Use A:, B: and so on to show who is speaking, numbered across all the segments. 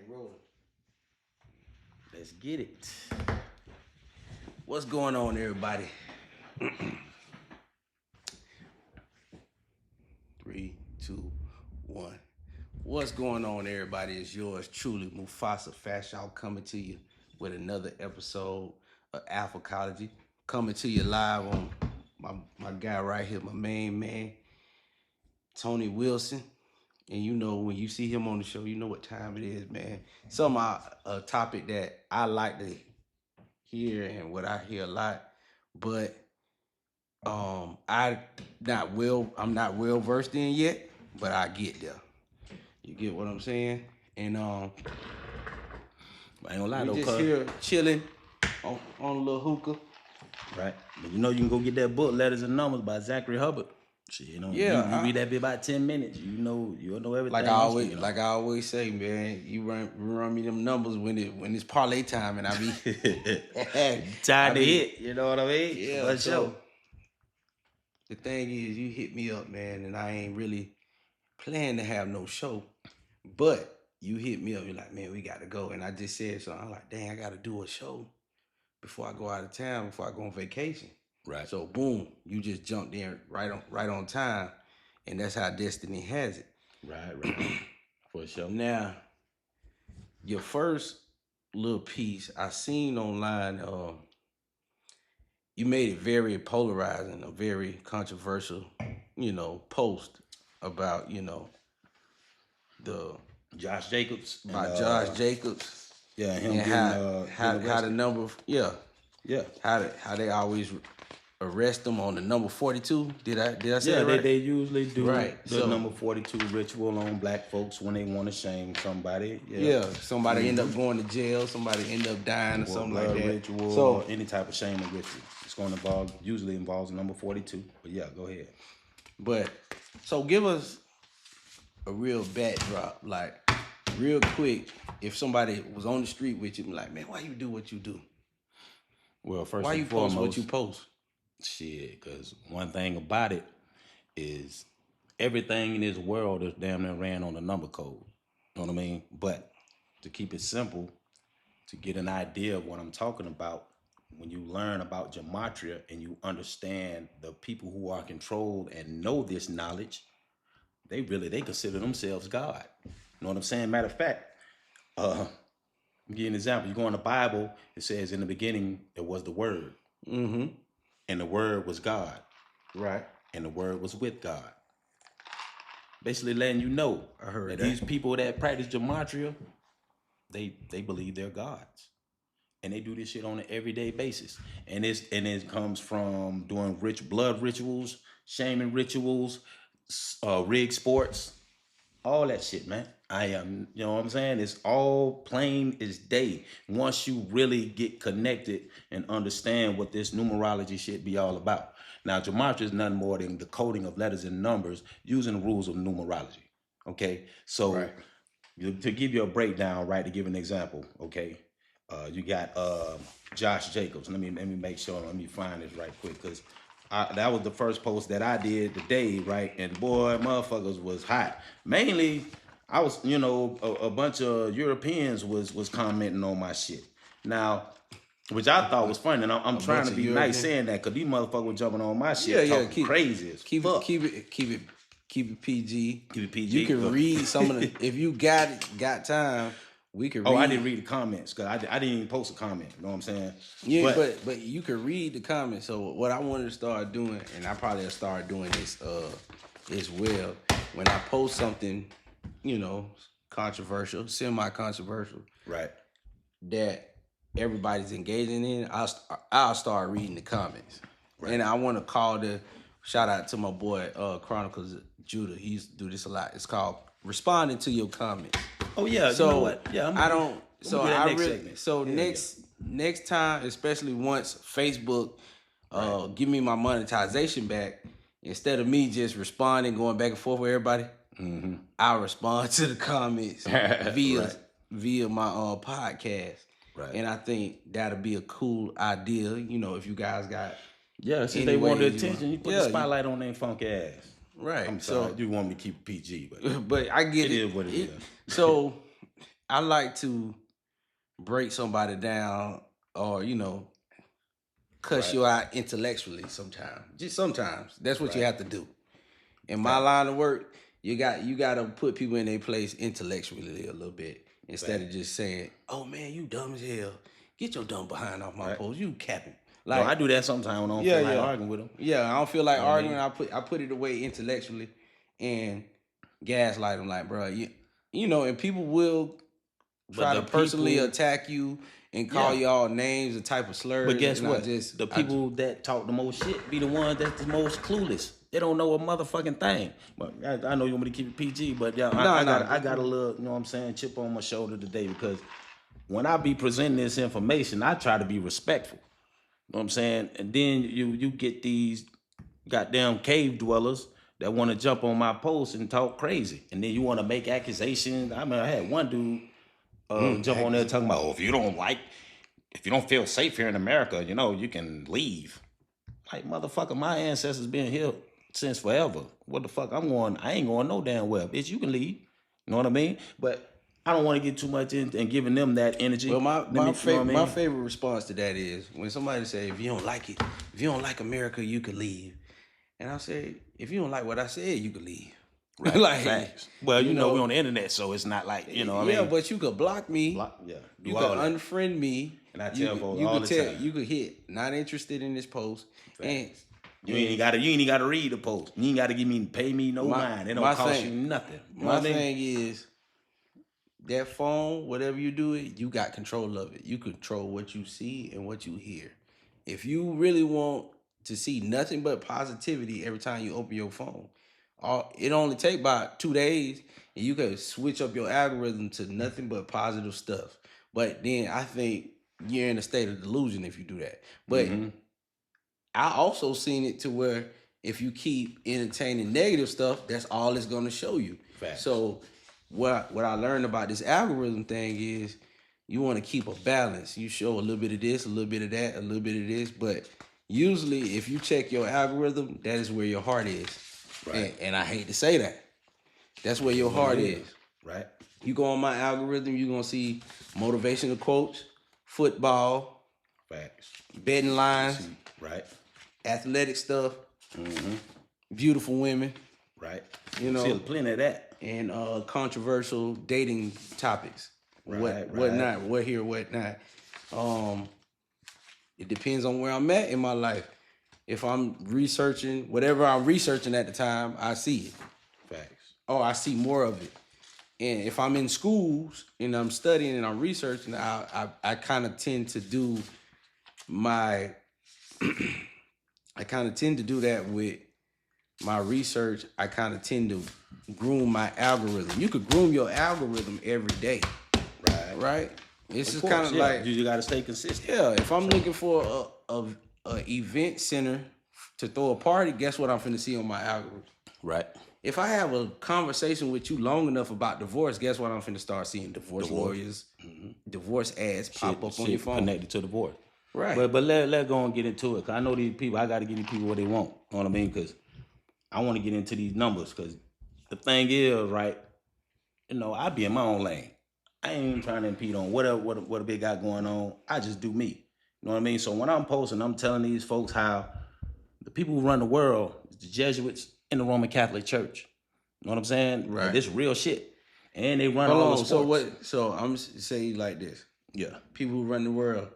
A: Rolling. Let's get it. What's going on, everybody? 3, 2, 1. What's going on, everybody? It's yours truly, Mufasa Fashaw, coming to you with another episode of Alphacology. Coming to you live on my guy right here, my main man, Tony Wilson. And you know, when you see him on the show, you know what time it is, man. Some a topic that I like to hear and what I hear a lot, but I'm not well versed in yet, but I get there. You get what I'm saying? And
B: I ain't gonna lie
A: we
B: though,
A: just here chilling on a little hookah.
B: right? But you know you can go get that book, Letters and Numbers by Zachary Hubbard. Shit, you read that bit about 10 minutes. You'll know everything.
A: Like I always say, man, you run me them numbers when it's parlay time, and I be
B: time to hit. You know what I mean?
A: Yeah. So the thing is, you hit me up, man, and I ain't really planning to have no show, but you hit me up. You're like, man, we got to go, and I just said so. I'm like, dang, I got to do a show before I go out of town, before I go on vacation.
B: Right.
A: So boom, you just jumped in right on time, and that's how destiny has it.
B: Right. For sure.
A: Now, your first little piece I seen online, you made it very polarizing, a very controversial, post about, the
B: Josh Jacobs.
A: Josh Jacobs.
B: Yeah, him
A: and
B: getting
A: how the number
B: yeah.
A: How they always arrest them on the number 42. Did I say that right?
B: They usually do
A: the
B: number 42 ritual on black folks when they want to shame somebody.
A: Somebody end up going to jail, somebody end up dying or something like that.
B: Ritual, so any type of shaming ritual. It's going to usually involves number 42. But yeah, go ahead.
A: But so give us a real backdrop, like real quick. If somebody was on the street with you, like, man, why you do what you do?
B: Well, first
A: why
B: and
A: you
B: foremost,
A: post what you post?
B: Shit, because one thing about it is everything in this world is damn near ran on a number code. You know what I mean? But to keep it simple, to get an idea of what I'm talking about, when you learn about Gematria and you understand the people who are controlled and know this knowledge, they consider themselves God. You know what I'm saying? Matter of fact, I'll give you an example. You go in the Bible, it says in the beginning there was the Word.
A: Mm-hmm.
B: And the Word was God.
A: Right.
B: And the Word was with God. Basically letting you know that these people that practice Gematria, they believe they're gods. And they do this shit on an everyday basis. And it comes from doing rich blood rituals, shaming rituals, rigged sports, all that shit, man. You know what I'm saying? It's all plain as day. Once you really get connected and understand what this numerology shit be all about. Now, Gematria is nothing more than the coding of letters and numbers using the rules of numerology. Okay? So, to give you a breakdown, right, to give an example, okay? You got Josh Jacobs. Let me make sure. Let me find this right quick, because that was the first post that I did today, right? And boy, motherfuckers was hot. Mainly, I was, a bunch of Europeans was commenting on my shit. Now, which I thought was funny, and I'm trying to be nice saying that, because these motherfuckers were jumping on my shit, talking crazy as fuck.
A: Keep it PG.
B: Keep it PG.
A: You can read some of the, if you got time. We could read.
B: Oh, I didn't read the comments because I didn't even post a comment. You know what I'm saying?
A: Yeah, but you could read the comments. So what I wanted to start doing, and I probably start doing this as well, when I post something, controversial, semi-controversial,
B: right,
A: that everybody's engaging in, I'll start reading the comments. Right. And I want to call shout out to my boy Chronicles Judah. He used to do this a lot. It's called responding to your comments.
B: Oh yeah,
A: so
B: you know what? Yeah,
A: next time, especially once Facebook give me my monetization back, instead of me just responding, going back and forth with everybody, I'll respond to the comments via my podcast.
B: Right.
A: And I think that'll be a cool idea, if you guys got
B: since they want the attention, you put the spotlight on their funk ass.
A: Right.
B: I'm sorry, you want me to keep it PG,
A: but I get it.
B: It is what it is.
A: So I like to break somebody down or, cuss
B: Right.
A: you out intellectually sometimes. Just sometimes. That's what you
B: Right.
A: have to do. In my
B: Facts.
A: line of work, you gotta put people in their place intellectually a little bit instead of
B: Facts.
A: just saying, "Oh man, you dumb as hell. Get your dumb behind off my
B: Right.
A: post. You capping."
B: No, I
A: Like,
B: do that sometimes when I don't
A: yeah,
B: feel like
A: yeah,
B: arguing with them.
A: yeah. I don't feel like
B: You know what I
A: arguing.
B: mean?
A: I put it away intellectually and gaslight them. Like, bro, and people will
B: But
A: try
B: the
A: to personally
B: people,
A: attack you and call
B: yeah.
A: y'all names and type of
B: But
A: slurs.
B: guess
A: And
B: what? The people that talk the most shit be the ones that's the most clueless. They don't know a motherfucking thing. But I know you want me to keep it PG, but yeah,
A: no,
B: I got a
A: no.
B: little, you know what I'm saying, chip on my shoulder today because when I be presenting this information, I try to be respectful. You know what I'm saying? And then you get these goddamn cave dwellers that want to jump on my post and talk crazy. And then you want to make accusations. I mean, I had one dude jump on there talking about, oh, if you don't feel safe here in America, you can leave. Like, motherfucker, my ancestors been here since forever. What the fuck? I ain't going no damn well. Bitch, you can leave. You know what I mean? But I don't want to get too much in and giving them that energy.
A: Well, my
B: Let
A: my
B: me, you know what I
A: favorite my
B: mean?
A: favorite response to that is when somebody say, "If you don't like it, if you don't like America, you could leave." And I say, "If you don't like what I said, you could leave."
B: Right.
A: Like,
B: Facts. Well,
A: you
B: we
A: know,
B: on the internet, so it's not like, I
A: yeah,
B: mean,
A: but you could block me.
B: block, yeah,
A: You
B: do
A: could
B: all that.
A: unfriend me.
B: And I
A: You
B: tell
A: could
B: folks
A: you
B: all
A: could
B: the
A: tell
B: time.
A: you could hit not interested in this post. And
B: Facts. You ain't
A: and
B: gotta read the post. You ain't gotta pay me no
A: my
B: mind. It don't
A: my
B: cost
A: thing
B: you nothing. You know what
A: my
B: I mean?
A: thing is that phone, whatever you do it, you got control of it. You control what you see and what you hear. If you really want to see nothing but positivity every time you open your phone, it only take about 2 days, and you can switch up your algorithm to nothing but positive stuff. But then I think you're in a state of delusion if you do that. But
B: Mm-hmm.
A: I also seen it to where if you keep entertaining negative stuff, that's all it's gonna show you.
B: Facts.
A: So what I learned about this algorithm thing is you want to keep a balance. You show a little bit of this, a little bit of that, a little bit of this, but usually if you check your algorithm, that is where your heart is.
B: Right.
A: And I hate to say that. That's where your
B: What it
A: heart
B: is.
A: is.
B: Right.
A: You go on my algorithm, you're gonna see motivational quotes, football,
B: Facts.
A: betting lines,
B: Right.
A: athletic stuff,
B: Mm-hmm.
A: beautiful women,
B: Right.
A: you know,
B: See plenty of that.
A: and controversial dating topics.
B: Right.
A: What
B: Right.
A: not, what here, what not. Um, it depends on where I'm at in my life. If I'm researching whatever I'm researching at the time, I see it.
B: Facts.
A: Oh, I see more of it. And if I'm in schools and I'm studying and I'm researching, I kind of tend to do my I kind of tend to do that with my research. I kind of tend to groom my algorithm. You could groom your algorithm every day,
B: Right.
A: right? It's
B: Of
A: just
B: course,
A: kind of
B: yeah.
A: like,
B: You got to stay consistent.
A: yeah, if I'm looking for a event center to throw a party, guess what I'm finna see on my algorithm?
B: Right.
A: If I have a conversation with you long enough about divorce, guess what I'm finna start seeing? Divorce lawyers, divorce ads pop up on your phone.
B: Connected to the board.
A: Right.
B: But let go and get into it. Cause I know these people. I got to give these people what they want. You know what I mean? Because I want to get into these numbers. Because the thing is, right? I be in my own lane. I ain't even trying to impede on what a big got going on. I just do me. You know what I mean? So when I'm posting, I'm telling these folks how the people who run the world, the Jesuits in the Roman Catholic Church. You know what I'm saying?
A: Right.
B: This real shit. And they run
A: Hold
B: all
A: on.
B: the sports.
A: So what? So I'm say like this.
B: Yeah.
A: People who run the world,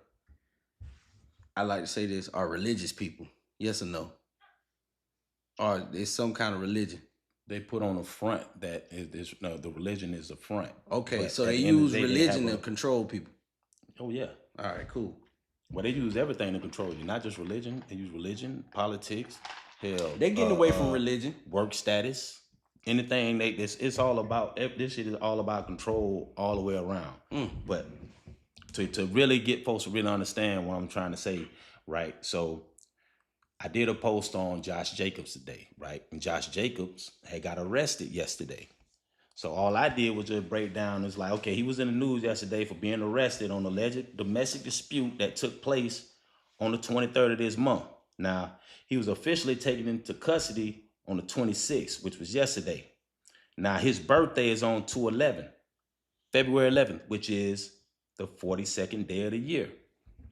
A: I like to say this, are religious people. Yes or no? Or it's some kind of religion.
B: They put on a front that is no, the religion is a front.
A: Okay,
B: But
A: so
B: at
A: they
B: the end of
A: use
B: the day, they
A: religion
B: have
A: to control people.
B: Oh yeah.
A: All right, cool.
B: Well, they use everything to control you, not just religion. They use religion, politics, hell.
A: They're getting away from religion.
B: Work status, anything. It's all about. This shit is all about control all the way around. But to really get folks to really understand what I'm trying to say, right? So I did a post on Josh Jacobs today, right? And Josh Jacobs had got arrested yesterday. So all I did was just break down. It's like, okay, he was in the news yesterday for being arrested on alleged domestic dispute that took place on the 23rd of this month. Now, he was officially taken into custody on the 26th, which was yesterday. Now, his birthday is on 2/11. February 11th, which is the 42nd day of the year.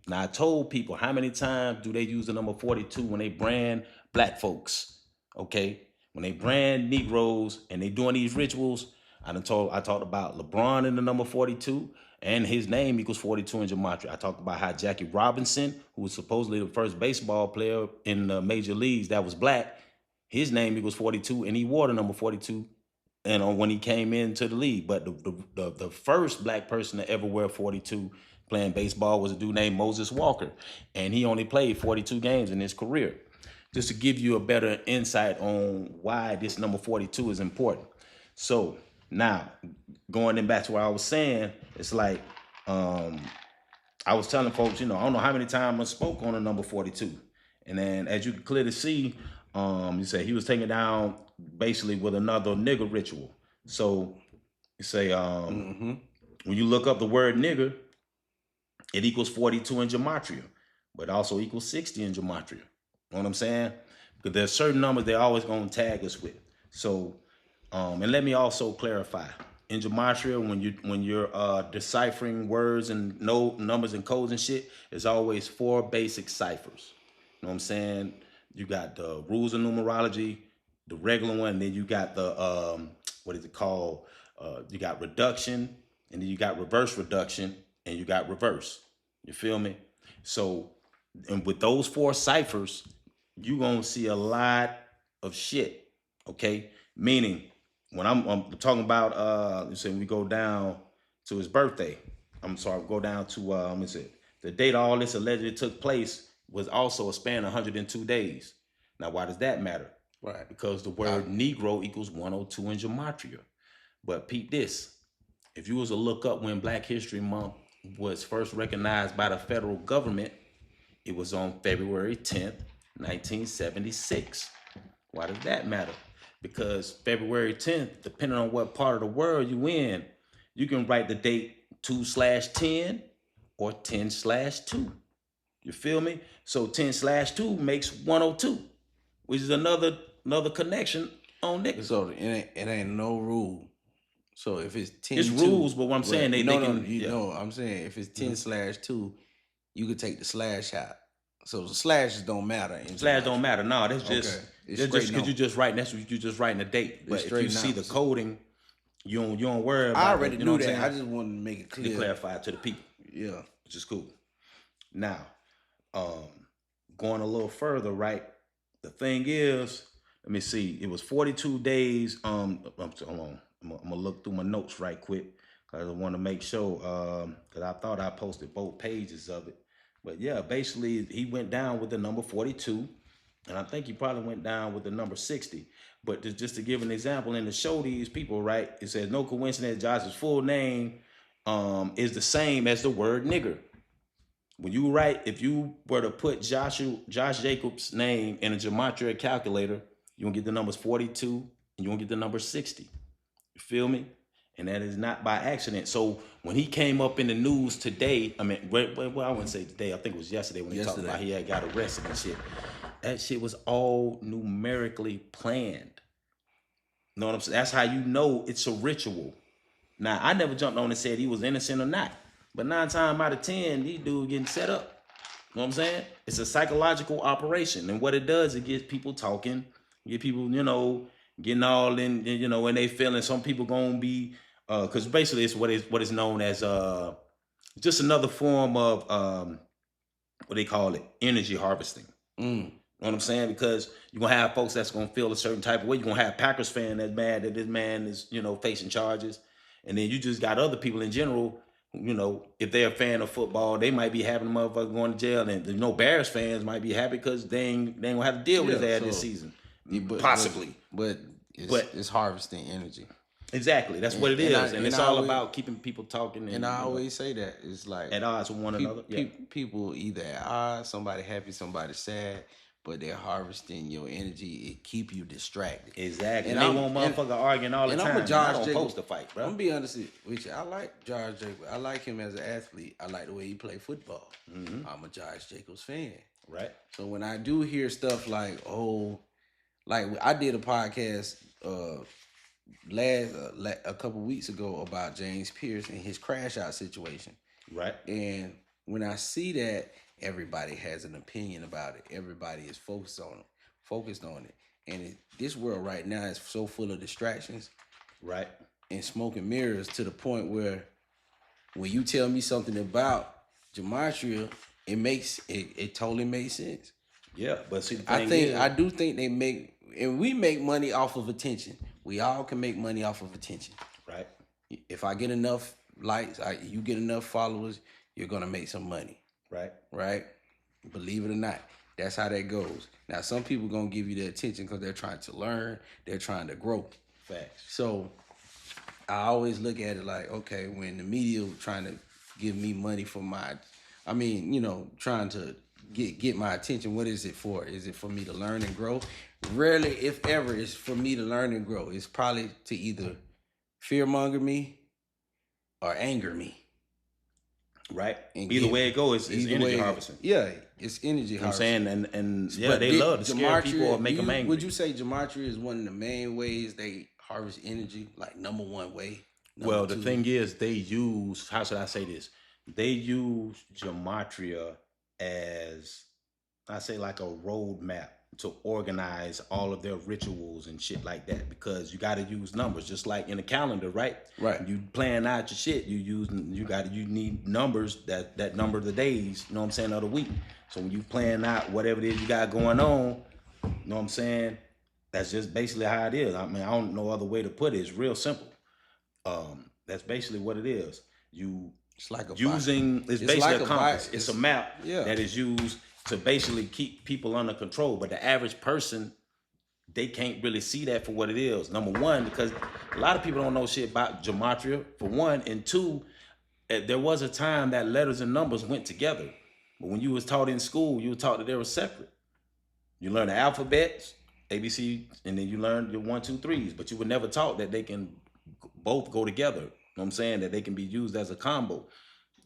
B: Now, I told people, how many times do they use the number 42 when they brand black folks? Okay? When they brand Negroes and they doing these rituals, I talked about LeBron in the number 42, and his name equals 42 in Gematria. I talked about how Jackie Robinson, who was supposedly the first baseball player in the major leagues that was black, his name equals 42, and he wore the number 42 and when he came into the league. But the first black person to ever wear 42 playing baseball was a dude named Moses Walker, and he only played 42 games in his career. Just to give you a better insight on why this number 42 is important. So now, going in back to what I was saying, it's like I was telling folks, I don't know how many times I spoke on the number 42. And then as you can clearly see, you say he was taken down basically with another nigger ritual. So you say when you look up the word nigger, it equals 42 in Gematria, but also equals 60 in Gematria. You know what I'm saying? Because there's certain numbers they're always going to tag us with. So, and let me also clarify. In Gematria, when you're deciphering words and numbers and codes and shit, there's always 4 basic ciphers. You know what I'm saying? You got the rules of numerology, the regular one, and then you got the what is it called? You got reduction, and then you got reverse reduction, and you got reverse. You feel me? So, and with those 4 ciphers, you gonna see a lot of shit. Okay, meaning when I'm talking about let's say we go down to his birthday. I'm sorry, go down to let's see, the date all this allegedly took place was also a span of 102 days. Now, why does that matter?
A: Right.
B: Because the word Negro equals 102 in Gematria. But peep this. If you was to look up when Black History Month was first recognized by the federal government, it was on February 10th, 1976. Why does that matter? Because February 10th, depending on what part of the world you in, you can write the date 2/10 or 10/2. You feel me? So 10/2 makes 102, which is another connection on niggas.
A: So it ain't no rule. So if it's 10,
B: it's rules, but what I'm saying, they can.
A: I'm saying if it's 10/2, you could take the slash out. So the slashes don't matter.
B: Slash don't matter. No, that's just because you just writing. That's what you just writing the date. But if you see the coding, you don't worry about.
A: I already knew that. I just wanted to make it clear,
B: to clarify to the people.
A: Yeah,
B: which is cool. Now, going a little further, right? The thing is, let me see. It was 42 days. Hold on. I'm gonna look through my notes right quick because I want to make sure. Because I thought I posted both pages of it. But yeah, basically he went down with the number 42, and I think he probably went down with the number 60. But just to give an example and to show these people, right? It says no coincidence. Josh's full name is the same as the word nigger. When you write, if you were to put Josh Jacobs' name in a Gematria calculator, you're gonna get the numbers 42 and you're gonna get the number 60. You feel me? And that is not by accident. So when he came up in the news today, I mean, well, I wouldn't say today, I think it was yesterday when he talked about he had got arrested and shit. That shit was all numerically planned. You know what I'm saying? That's how you know it's a ritual. Now, I never jumped on and said he was innocent or not. But 9 times out of 10, these dudes getting set up. You know what I'm saying? It's a psychological operation. And what it does, it gets people talking, get people, getting all in, when they feeling. Some people gonna be, because basically it's what is known as just another form of, what they call it, energy harvesting. You know what I'm saying? Because you're going to have folks that's going to feel a certain type of way. You're going to have Packers fan that's mad that this man is, facing charges. And then you just got other people in general, if they're a fan of football, they might be having a motherfucker going to jail. And, Bears fans might be happy because they ain't going to have to deal with his ass this season. Possibly.
A: But it's harvesting energy.
B: Exactly. That's what it is. And it's all about keeping people talking.
A: And I always say that. It's like
B: at odds with one another.
A: People either at odds, somebody happy, somebody sad, but they're harvesting your energy. It keep you distracted.
B: Exactly. And they want motherfucker arguing all the time.
A: I'm a Josh Jacobs.
B: Supposed to fight, bro.
A: I'm gonna be honest with you. I like Josh Jacobs. I like him as an athlete. I like the way he play football. I'm a Josh Jacobs fan.
B: Right.
A: So when I do hear stuff like I did a podcast a couple weeks ago about James Pierce and his crash out situation.
B: Right.
A: And when I see that, everybody has an opinion about it. Everybody is focused on it. And this world right now is so full of distractions,
B: right,
A: and smoke and mirrors, to the point where when you tell me something about Gematria, it totally makes sense.
B: Yeah, but see, the thing
A: I do think they make, and we make money off of attention. We all can make money off of attention.
B: Right.
A: If I get enough likes, you get enough followers, you're gonna make some money.
B: Right.
A: Right. Believe it or not, that's how that goes. Now, some people gonna give you the attention because they're trying to learn, they're trying to grow.
B: Facts.
A: So I always look at it like, okay, when the media trying to give me money for trying to get my attention, what is it for? Is it for me to learn and grow? Rarely, if ever, it's for me to learn and grow. It's probably to either fearmonger me or anger me.
B: Right. Either way it goes, it's energy harvesting.
A: Yeah, it's energy harvesting.
B: You know what I'm saying? And yeah, they love to scare people or make them angry.
A: Would you say Gematria is one of the main ways they harvest energy? Like number one way?
B: Well, the thing is, they use, how should I say this? They use Gematria as, I say, like a roadmap to organize all of their rituals and shit like that, because you got to use numbers, just like in a calendar, right?
A: Right.
B: You plan out your shit, you need numbers that number the days, you know what I'm saying, of the week. So when you plan out whatever it is you got going on, you know what I'm saying, that's just basically how it is. I mean, I don't know other way to put it. It's real simple. That's basically what it is. It's like basically like a compass. It's a map that is used to basically keep people under control. But the average person, they can't really see that for what it is. Number one, because a lot of people don't know shit about Gematria, for one. And two, there was a time that letters and numbers went together. But when you was taught in school, you were taught that they were separate. You learn the alphabets, ABC, and then you learn your 1, 2, 3s. But you were never taught that they can both go together. You know what I'm saying? That they can be used as a combo.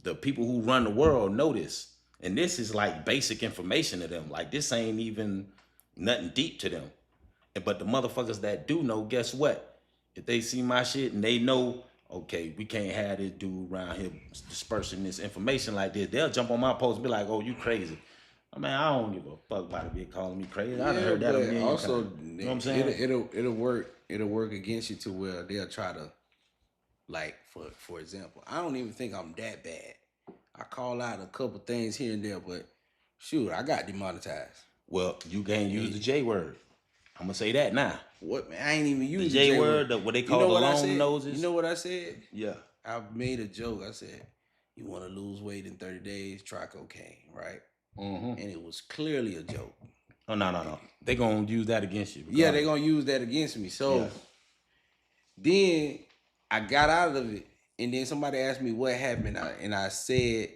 B: The people who run the world know this. And this is like basic information to them. Like, this ain't even nothing deep to them. But the motherfuckers that do know, guess what? If they see my shit and they know, okay, we can't have this dude around here dispersing this information like this, they'll jump on my post and be like, oh, you crazy. I mean, I don't give a fuck about it being calling me crazy. I done heard that a million times. You know what I'm saying?
A: It'll work against you to where they'll try to, like, for example, I don't even think I'm that bad. I call out a couple things here and there, but shoot, I got demonetized.
B: Well, you can't use the J word. I'm gonna say that now.
A: What, man? I ain't even used
B: the J word. What they call the long noses.
A: You know what I said?
B: Yeah.
A: I made a joke. I said, "You want to lose weight in 30 days? Try cocaine, right?" Mm-hmm. And it was clearly a joke.
B: Oh no! They gonna use that against you.
A: Yeah, they gonna use that against me. So then I got out of it. And then somebody asked me what happened, and I said,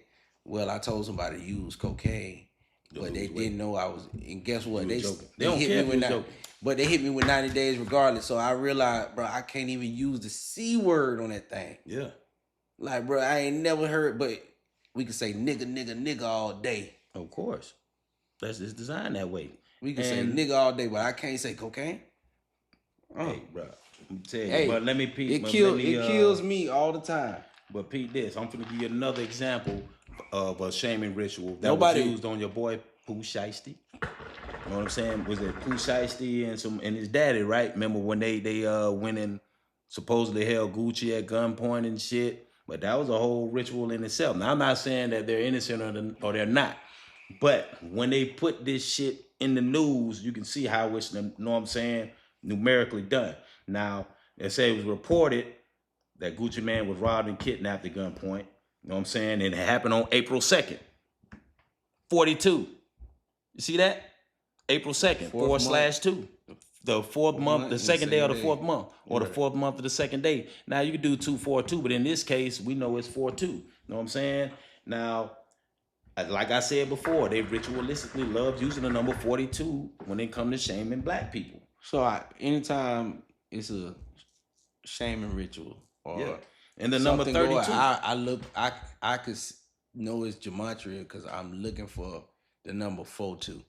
A: well, I told somebody to use cocaine, but they didn't know I was. And guess what? They don't hit me with 90, but they hit me with 90 days regardless. So I realized, bro, I can't even use the C word on that thing.
B: Yeah.
A: Like, bro, I ain't never heard, but we could say nigga all day.
B: Of course. That's just designed that way.
A: We can say nigga all day, but I can't say cocaine.
B: Hey, bro. I'm telling you, but let me peep.
A: It kills me all the time.
B: But peep this. I'm finna give you another example of a shaming ritual that was used on your boy Pooh Shiesty. You know what I'm saying? Was it Pooh Shiesty and his daddy, right? Remember when they went and supposedly held Gucci at gunpoint and shit? But that was a whole ritual in itself. Now, I'm not saying that they're innocent or they're not. But when they put this shit in the news, you can see how it's, you know what I'm saying, numerically done. Now, they say it was reported that Gucci Man was robbed and kidnapped at gunpoint. You know what I'm saying? And it happened on April 2nd. 42. You see that? April 2nd, 4/2. The fourth month, the second day of the fourth month. Or the fourth month of the second day. Now, you could do 2/4/2, but in this case, we know it's 4/2. You know what I'm saying? Now, like I said before, they ritualistically love using the number 42 when it comes to shaming black people.
A: So anytime it's a shaming ritual or
B: and the number 32,
A: I could know it's Gematria because I'm looking for the number 42.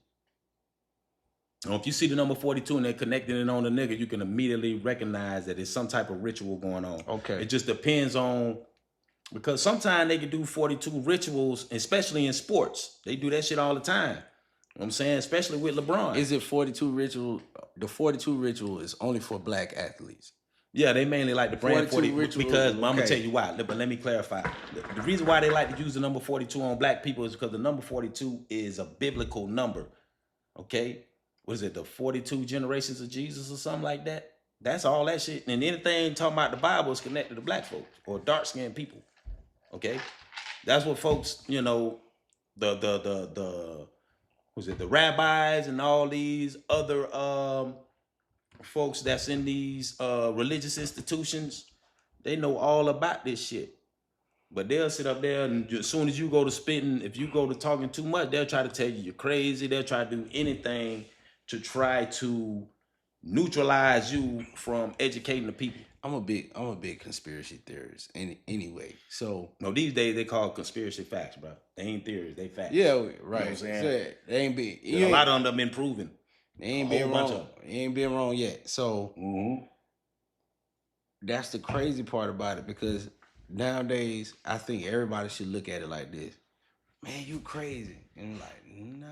B: If you see the number 42 and they're connecting it on the nigga, you can immediately recognize that it's some type of ritual going on.
A: Okay.
B: It just depends on, because sometimes they can do 42 rituals, especially in sports. They do that shit all the time. You know what I'm saying? Especially with LeBron.
A: Is it 42 ritual? The 42 ritual is only for black athletes.
B: Yeah, they mainly like the brand 40
A: ritual,
B: because
A: okay.
B: I'm gonna tell you why. But let me clarify. The reason why they like to use the number 42 on black people is because the number 42 is a biblical number. Okay, what is it? The 42 generations of Jesus or something like that. That's all that shit. And anything talking about the Bible is connected to black folks or dark skinned people. Okay, that's what folks, you know, the was it the rabbis and all these other folks that's in these religious institutions, they know all about this shit. But they'll sit up there and as soon as you go to spitting, if you go to talking too much, they'll try to tell you you're crazy. They'll try to do anything to try to neutralize you from educating the people.
A: I'm a big conspiracy theorist anyway. So
B: no, these days they call conspiracy facts, bro. They ain't theories, they facts.
A: Yeah, right.
B: You know what I'm saying?
A: So, they ain't been
B: a lot of them have been proven.
A: They ain't been wrong. Ain't been wrong yet. So that's the crazy part about it, because nowadays I think everybody should look at it like this. Man, you crazy. And like, nah,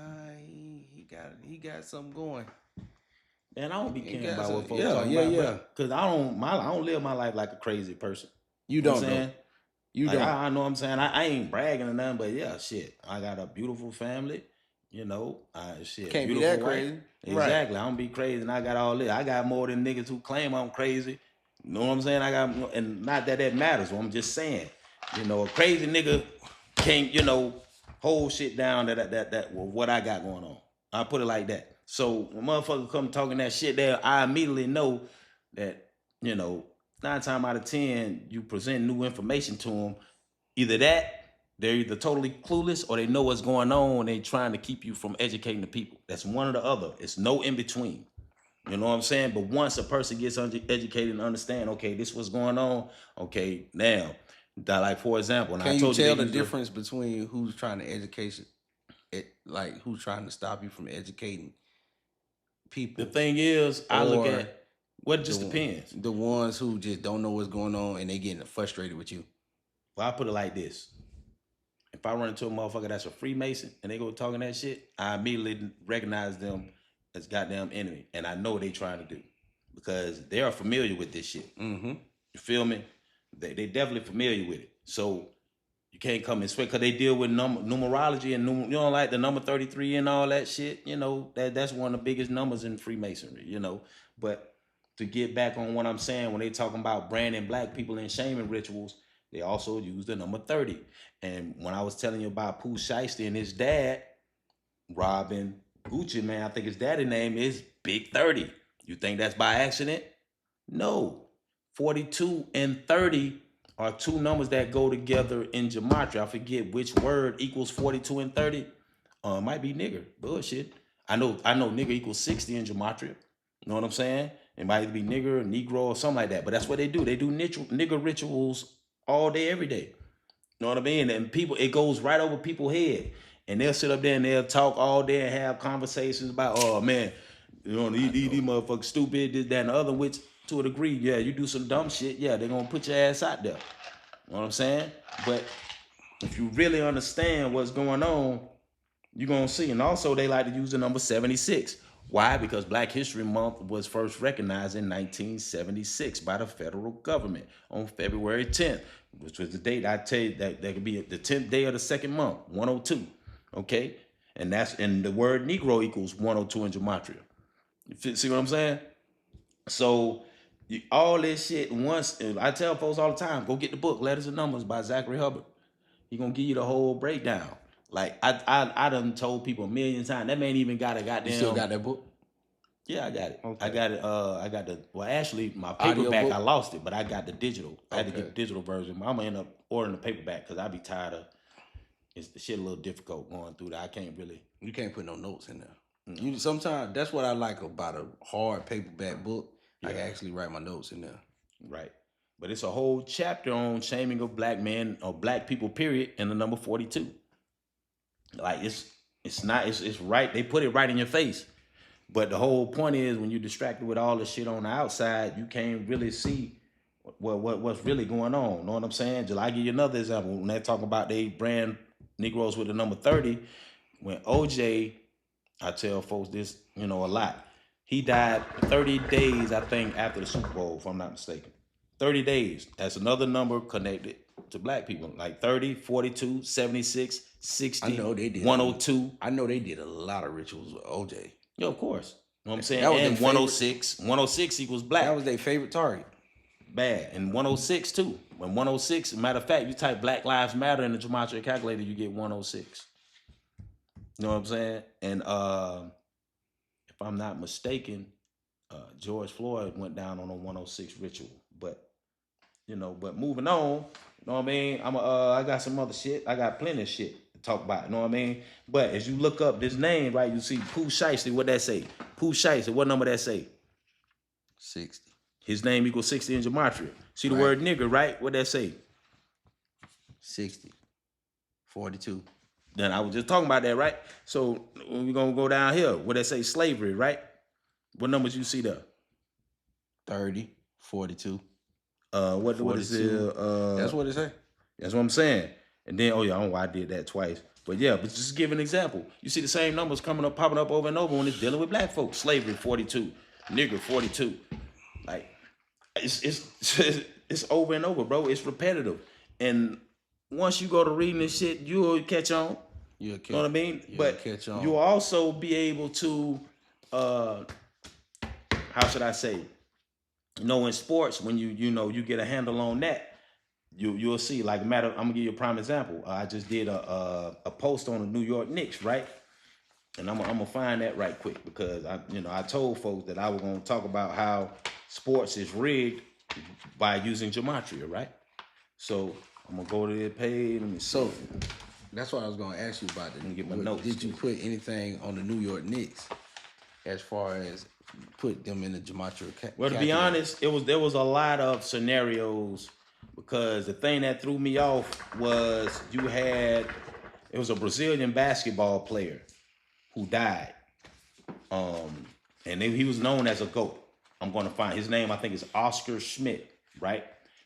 A: he got something going.
B: And I don't be caring about what folks talking about. Because I don't live my life like a crazy person.
A: You don't, know what I'm saying?
B: You don't. I know what I'm saying. I ain't bragging or nothing, but yeah, shit. I got a beautiful family. You know, shit.
A: Can't be that crazy.
B: Exactly. Right. I don't be crazy, and I got all this. I got more than niggas who claim I'm crazy. You know what I'm saying? I got, and not that matters. I'm just saying, you know, a crazy nigga can't, you know, hold shit down that what I got going on. I put it like that. So when motherfucker come talking that shit there, I immediately know that, you know, 9 times out of 10, you present new information to them. Either that, they're either totally clueless or they know what's going on and they trying to keep you from educating the people. That's one or the other. It's no in between. You know what I'm saying? But once a person gets educated and understand, okay, this what's going on, okay, now, like for example,
A: can you tell the difference between who's trying to educate, like who's trying to stop you from educating people?
B: The thing is, I look at what just depends.
A: The ones who just don't know what's going on and they getting frustrated with you.
B: Well, I put it like this. If I run into a motherfucker that's a Freemason and they go talking that shit, I immediately recognize them as goddamn enemy. And I know what they trying to do because they are familiar with this shit.
A: Mm-hmm.
B: You feel me? They definitely familiar with it. So you can't come and sweat because they deal with numerology and you know, like the number 33 and all that shit. You know, that's one of the biggest numbers in Freemasonry, you know. But to get back on what I'm saying, when they talking about branding black people in shaming rituals, they also use the number 30. And when I was telling you about Pooh Shiesty and his dad, Robin Gucci, man, I think his daddy name is Big 30. You think that's by accident? No. 42 and 30 are two numbers that go together in Gematria. I forget which word equals 42 and 30. It might be nigger. Bullshit. I know nigger equals 60 in Gematria. You know what I'm saying? It might be nigger, negro, or something like that. But that's what they do. They do nigger rituals all day, every day. You know what I mean? And people, it goes right over people's head. And they'll sit up there and they'll talk all day and have conversations about, oh man, you know, these motherfuckers stupid, this, that, and the other, which to a degree, yeah, you do some dumb shit, yeah, they're gonna put your ass out there. You know what I'm saying? But if you really understand what's going on, you're gonna see. And also they like to use the number 76. Why? Because Black History Month was first recognized in 1976 by the federal government on February 10th, which was the date I tell you that could be the 10th day of the second month, 102. Okay? And the word Negro equals 102 in Gematria. You see what I'm saying? So all this shit once, I tell folks all the time, go get the book, Letters and Numbers by Zachary Hubbard. He gonna give you the whole breakdown. Like I done told people a million times, that man even got a goddamn.
A: You still got that book?
B: Yeah, I got it. Okay. I got it. I got actually my paperback, I lost it, but I got the digital. I had to get the digital version. I'm gonna end up ordering the paperback because I be tired of it's the shit a little difficult going through that. I can't really.
A: You can't put no notes in there. Mm-hmm. Sometimes that's what I like about a hard paperback book. Yeah. I can actually write my notes in there.
B: Right. But it's a whole chapter on shaming of black men or black people, period, in the number 42. Like it's right. They put it right in your face. But the whole point is when you're distracted with all the shit on the outside, you can't really see what's really going on. Know what I'm saying? Just I give you another example. When they talk about they brand Negroes with the number 30, when OJ, I tell folks this, a lot. He died 30 days, I think, after the Super Bowl, if I'm not mistaken. 30 days. That's another number connected to black people. Like 30, 42, 76, 60,
A: I know they did
B: 102.
A: I know they did a lot of rituals with OJ.
B: Yeah, of course. You know what I'm saying?
A: That was
B: And
A: their
B: 106. 106 equals black.
A: That was their favorite target.
B: Bad. And 106 too. When 106, matter of fact, you type Black Lives Matter in the Gematria calculator, you get 106. You know what I'm saying? And if I'm not mistaken, George Floyd went down on a 106 ritual. But but moving on, you know what I mean? I got some other shit. I got plenty of shit to talk about, you know what I mean? But as you look up this name, right, you see Pooh Shiesty, what that say? Pooh Shiesty, what number that say?
A: 60.
B: His name equals 60 in Gematria. See the word nigger, right? What that say?
A: 60. 42.
B: Then I was just talking about that, right? So we're gonna go down here. What that say? Slavery, right? What numbers you see there?
A: 30, 42.
B: What is it?
A: That's what it say.
B: That's what I'm saying. And then, I don't know why I did that twice. But yeah, but just give an example. You see the same numbers popping up over and over when it's dealing with black folks. Slavery, 42. Nigger, 42. Like, it's over and over, bro. It's repetitive. And once you go to reading this shit, you'll catch on. You know what I mean? But
A: catch on.
B: You'll also be able to, how should I say? In sports, when you get a handle on that, you'll see. Like I'm gonna give you a prime example. I just did a post on the New York Knicks, right? And I'm gonna find that right quick because I told folks that I was gonna talk about how sports is rigged by using gematria, right? So I'm gonna go to the page. Let me see.
A: So that's what I was gonna ask you about.
B: Let me get my notes.
A: Did you put anything on the New York Knicks as far as put them in the gematria?
B: Well, to be honest, there was a lot of scenarios because the thing that threw me off was it was a Brazilian basketball player who died, and he was known as a GOAT. I'm going to find his name. I think is Oscar Schmidt. Right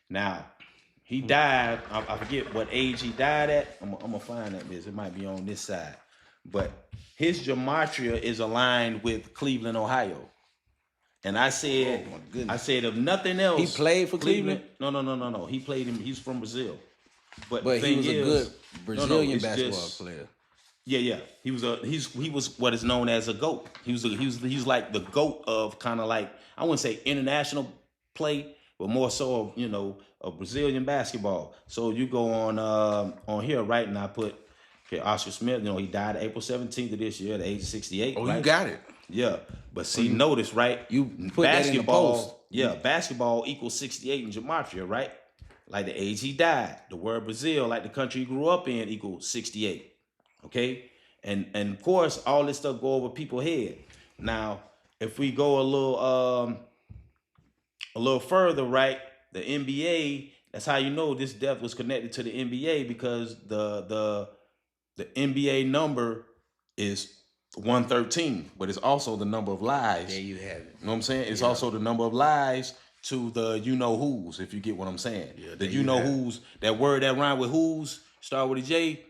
B: now, he died. I forget what age he died at. I'm gonna find that this. It might be on this side, but his gematria is aligned with Cleveland, Ohio. And I said, if nothing else,
A: he played for Cleveland.
B: No. He played him. He's from Brazil, but
A: he was a good Brazilian basketball player.
B: Yeah. He was what is known as a GOAT. He's like the GOAT of kind of like, I wouldn't say international play, but more so of Brazilian basketball. So you go on here, right, and I put Oscar Smith. He died April 17th of this year at the age of 68.
A: Oh,
B: right?
A: You got it.
B: Yeah, but see, notice, right?
A: You put that in the post.
B: Yeah, basketball equals 68 in gematria, right? Like the age he died. The word Brazil, like the country he grew up in, equals 68. Okay, and of course, all this stuff go over people's head. Now, if we go a little further, right? The NBA. That's how you know this death was connected to the NBA because the NBA number is 113, but it's also the number of lies.
A: There you have it.
B: You know what I'm saying? It's also the number of lies to the who's, if you get what I'm saying. Yeah, the who's, that word that rhyme with who's, start with a J,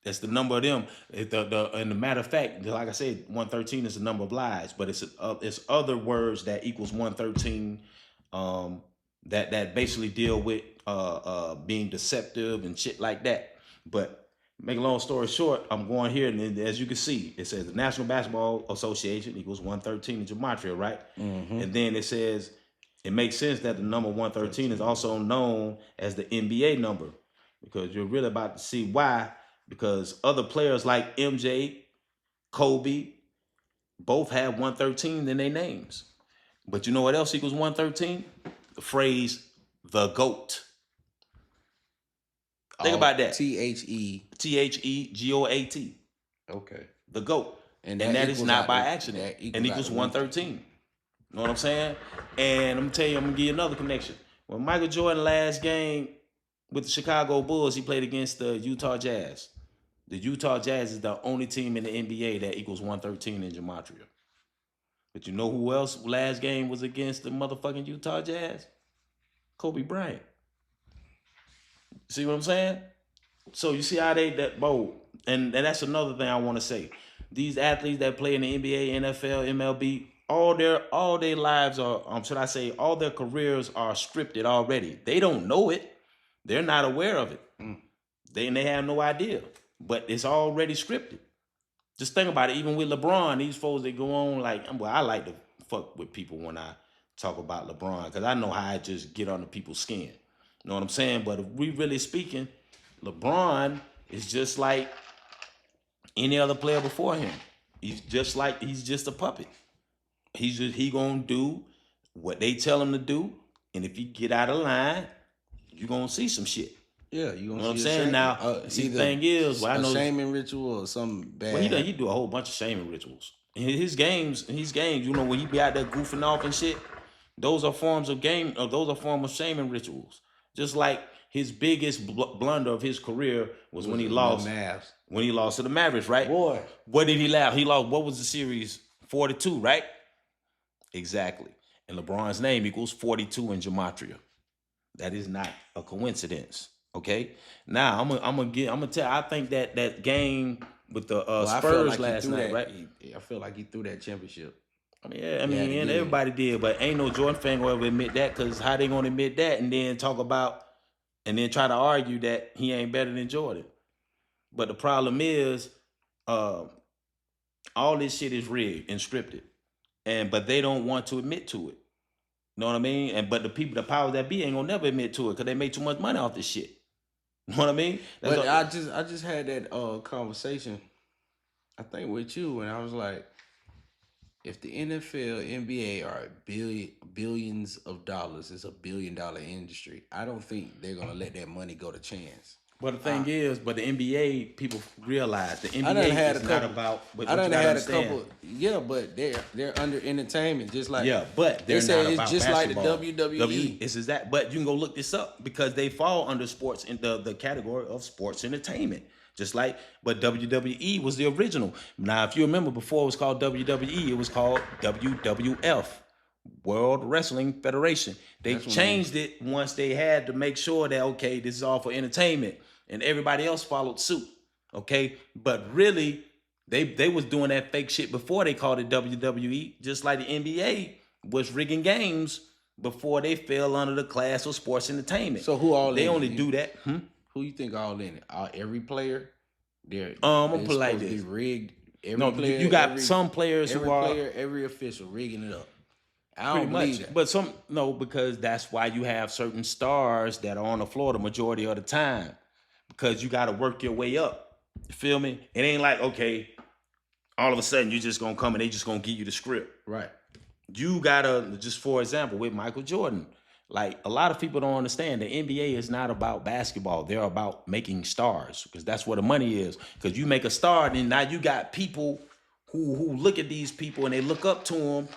B: that's the number of them. And the matter of fact, like I said, 113 is the number of lies, but it's other words that equals 113 that basically deal with being deceptive and shit like that. But make a long story short, I'm going here, and as you can see, it says the National Basketball Association equals 113 in gematria, right? Mm-hmm. And then it says it makes sense that the number 113 is also known as the NBA number because you're really about to see why. Because other players like MJ, Kobe, both have 113 in their names. But you know what else equals 113? The phrase "the GOAT." Think about that. TheGoat.
A: Okay.
B: The GOAT. And that is not by accident. And equals 113. You know what I'm saying? And I'm gonna give you another connection. When Michael Jordan last game with the Chicago Bulls, he played against the Utah Jazz. The Utah Jazz is the only team in the NBA that equals 113 in gematria. But you know who else last game was against the motherfucking Utah Jazz? Kobe Bryant. See what I'm saying? So you see how they that bold, and that's another thing I want to say. These athletes that play in the NBA, NFL, MLB, all their lives are, should I say, all their careers are scripted already. They don't know it. They're not aware of it. They have no idea. But it's already scripted. Just think about it. Even with LeBron, these folks they go on like, well, I like to fuck with people when I talk about LeBron because I know how I just get under people's skin. You know what I'm saying? But if we really speaking, LeBron is just like any other player before him. He's just a puppet. He gonna do what they tell him to do, and if he get out of line, you gonna see some shit.
A: Yeah, you
B: know
A: gonna
B: what I'm
A: see
B: saying? Now, see, the thing is,
A: well, I know shaming ritual or something bad.
B: Well, he do a whole bunch of shaming rituals. In his games, you know, when he be out there goofing off and shit, those are forms of shaming rituals. Just like his biggest blunder of his career was when he lost. When he lost to the Mavericks, right?
A: Boy,
B: what did he laugh? He lost. What was the series? 42, right? Exactly. And LeBron's name equals 42 in Gematria. That is not a coincidence. Okay. Now I'm gonna tell. I think that game with the Spurs last night, right?
A: I feel like he threw that championship.
B: And everybody did, but ain't no Jordan fan gonna ever admit that, because how they gonna admit that and then talk about and then try to argue that he ain't better than Jordan? But the problem is, all this shit is rigged and scripted, but they don't want to admit to it. You know what I mean? But the powers that be ain't gonna never admit to it because they make too much money off this shit. You know what I mean?
A: But I just had that conversation, I think with you, and I was like, if the NFL, NBA are billions of dollars, it's a $1 billion industry. I don't think they're gonna let that money go to chance.
B: But the thing is, the NBA people realize the NBA is not about.
A: I done had a couple. Yeah, but they're under entertainment, just like
B: but they're not about
A: just
B: basketball.
A: Like the WWE.
B: This is that. But you can go look this up because they fall under sports in the category of sports entertainment. Just like, but WWE was the original. Now, if you remember, before it was called WWE, it was called WWF, World Wrestling Federation. They changed it once they had to make sure that, okay, this is all for entertainment, and everybody else followed suit. Okay, but really, they was doing that fake shit before they called it WWE, just like the NBA was rigging games before they fell under the class of sports entertainment.
A: So who all
B: they only do that?
A: Who you think all in it? Every player?
B: I'm gonna put it like this.
A: Rigged.
B: You got some players who are
A: every official rigging it up. I
B: don't
A: believe that.
B: But because that's why you have certain stars that are on the floor the majority of the time, because you got to work your way up. You feel me? It ain't like, okay, all of a sudden you're just gonna come and they just gonna give you the script.
A: Right.
B: You gotta, just for example, with Michael Jordan. Like, a lot of people don't understand the NBA is not about basketball. They're about making stars, because that's where the money is. Because you make a star, then now you got people who look at these people and they look up to them,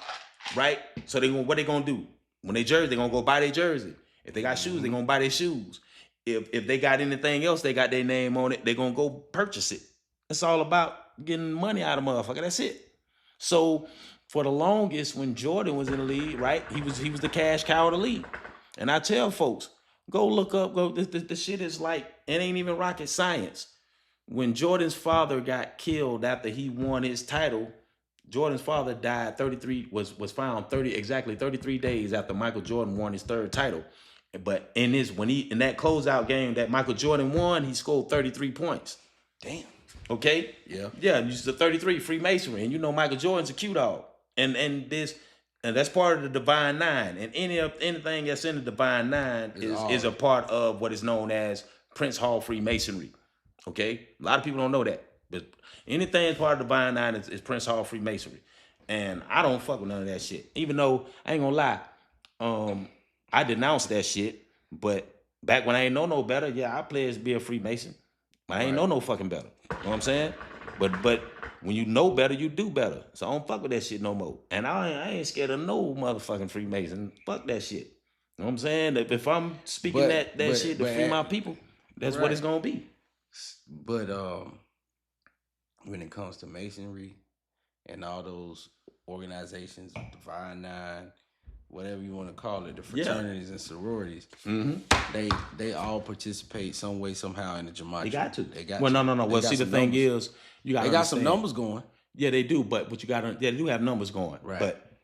B: right? So what they gonna do? When they jersey, they gonna go buy their jersey. If they got shoes, they gonna buy their shoes. If they got anything else, they got their name on it, they gonna go purchase it. It's all about getting money out of motherfucker. That's it. So for the longest, when Jordan was in the league, right, he was the cash cow of the league. And I tell folks, go look up, this shit is like, it ain't even rocket science. When Jordan's father got killed after he won his title, Jordan's father died was found 33 days after Michael Jordan won his third title. But in that closeout game that Michael Jordan won, he scored 33 points.
A: Damn.
B: Okay? Yeah, he's the 33 Freemasonry. And you know Michael Jordan's a cute dog. And that's part of the Divine Nine. And anything that's in the Divine Nine is a part of what is known as Prince Hall Freemasonry. Okay? A lot of people don't know that. But anything that's part of the Divine Nine is Prince Hall Freemasonry. And I don't fuck with none of that shit. Even though, I ain't gonna lie, I denounced that shit. But back when I ain't know no better, yeah, I pledged to be a Freemason. But I ain't know no fucking better. You know what I'm saying? But when you know better, you do better. So I don't fuck with that shit no more. And I ain't scared of no motherfucking Freemason. Fuck that shit. You know what I'm saying? If I'm speaking that shit to free my people, that's what it's gonna be.
A: But when it comes to masonry, and all those organizations, Divine Nine, whatever you want to call it, the
B: Yeah.
A: fraternities and sororities, they all participate some way, somehow in the gematria.
B: They got to.
A: They got
B: Well,
A: to.
B: no. Well, see, the thing is, you got to
A: They got
B: understand.
A: some numbers going.
B: Yeah, they do, but you got to. Yeah, they do have numbers going.
A: Right.
B: But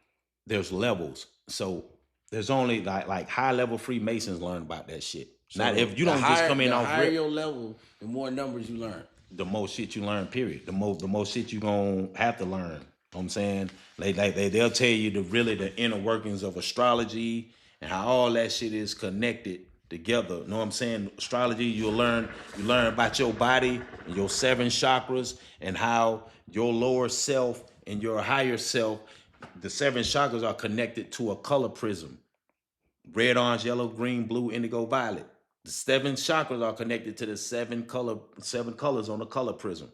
B: there's levels. So there's only like high level Freemasons learn about that shit.
A: So
B: Not if you don't just come in
A: the
B: off
A: higher
B: rip,
A: your level, the more numbers you learn.
B: the more shit you learn. Period. The more shit you gonna have to learn. You know what I'm saying, they'll tell you the inner workings of astrology and how all that shit is connected together. You know what I'm saying? Astrology, you learn about your body and your 7 chakras and how your lower self and your higher self, the 7 chakras are connected to a color prism. Red, orange, yellow, green, blue, indigo, violet. The 7 chakras are connected to the 7 colors on the color prism.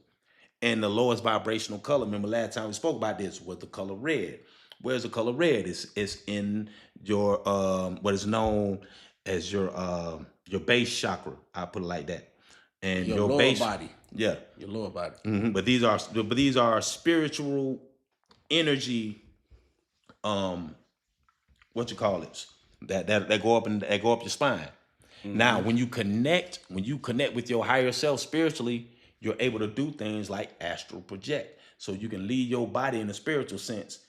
B: And the lowest vibrational color, remember last time we spoke about this, was the color red. Where's the color red? It's in your what is known as your base chakra. I put it like that. And
A: Your
B: your
A: lower
B: base
A: body.
B: Yeah.
A: Your lower body.
B: But these are spiritual energy, what you call it, that go up your spine. Now, when you connect with your higher self spiritually, you're able to do things like astral project. So you can leave your body in a spiritual sense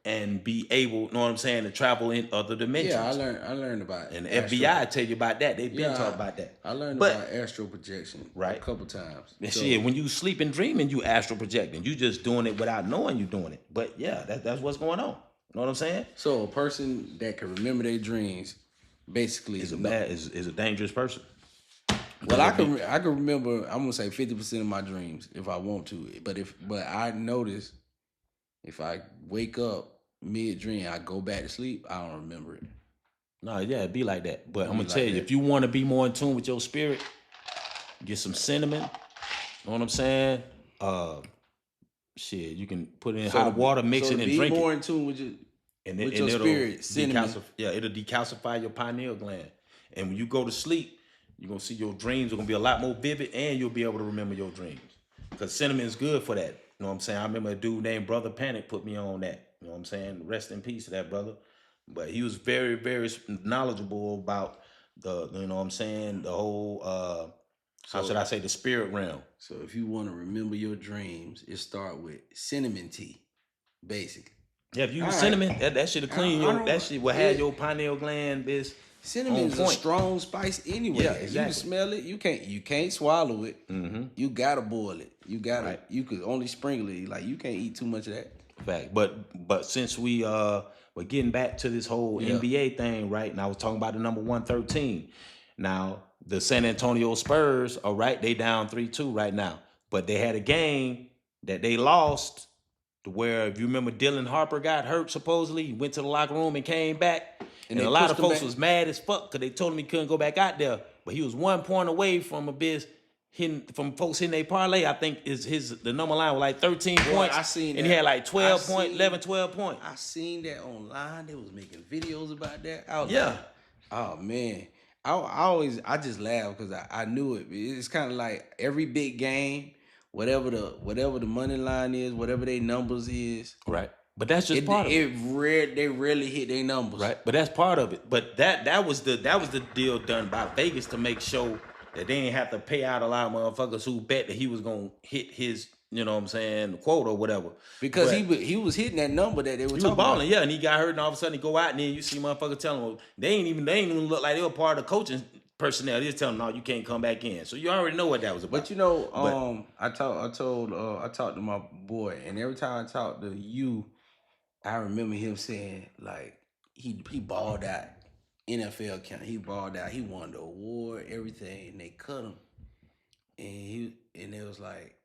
B: and be able, you know what I'm saying, to travel in other dimensions.
A: Yeah, I learned about it.
B: And the FBI tell you about that. They've been taught about that.
A: I learned about astral projection a couple times.
B: So, shit, when you sleep and dreaming, you astral projecting. You just doing it without knowing you doing it. But yeah, that's what's going on. You know what I'm saying?
A: So a person that can remember their dreams basically
B: is a dangerous person.
A: Well, I can remember. I'm gonna say 50% of my dreams if I want to. But I notice if I wake up mid dream, I go back to sleep. I don't remember it.
B: No, yeah, it'd be like that. But I'm gonna tell you, if you want to be more in tune with your spirit, get some cinnamon. You know what I'm saying? Shit, you can put it in hot water, mix it, and drink it.
A: Be more in tune with your spirit. Cinnamon.
B: It'll decalcify your pineal gland. And when you go to sleep, you're gonna see your dreams are gonna be a lot more vivid, and you'll be able to remember your dreams. Because cinnamon is good for that. You know what I'm saying? I remember a dude named Brother Panic put me on that. You know what I'm saying? Rest in peace to that brother. But he was very, very knowledgeable about the, you know what I'm saying, the whole how should I say, the spirit realm.
A: So if you want to remember your dreams, it start with cinnamon tea, basically.
B: Yeah, if you use cinnamon, that shit'll clean that shit will have your pineal gland
A: cinnamon is a strong spice anyway.
B: Yeah, exactly.
A: You can smell it. You can't swallow it. You gotta boil it. You could only sprinkle it. Like, you can't eat too much of that.
B: Fact. But since we're getting back to this whole NBA thing, right? And I was talking about the number 113. Now, the San Antonio Spurs, all right, they down 3-2 right now. But they had a game that they lost to where, if you remember, Dylan Harper got hurt, supposedly. He went to the locker room and came back. And a lot of folks was mad as fuck because they told him he couldn't go back out there. But he was 1 point away from from folks hitting their parlay. I think the number line was like 13 points.
A: I seen that.
B: And he had like 12 points, 11, 12 points.
A: I seen that online. They was making videos about that. I was like, oh, man. I just laughed because I knew it. It's kind of like every big game, whatever the money line is, whatever their numbers is.
B: Right. But that's just part of it.
A: They rarely hit their numbers.
B: Right. But that's part of it. But that was the deal done by Vegas to make sure that they didn't have to pay out a lot of motherfuckers who bet that he was gonna hit his, you know what I'm saying, quote or whatever.
A: Because he was hitting that number that they were talking
B: balling,
A: about.
B: Yeah, and he got hurt, and all of a sudden he go out, and then you see motherfuckers telling him they ain't even look like they were part of the coaching personnel. They just telling them, no, you can't come back in. So you already know what that was about.
A: But you know, I talked to my boy, and every time I talked to you, I remember him saying, like, he balled out. NFL count. He balled out. He won the award, everything, and they cut him. And it was like,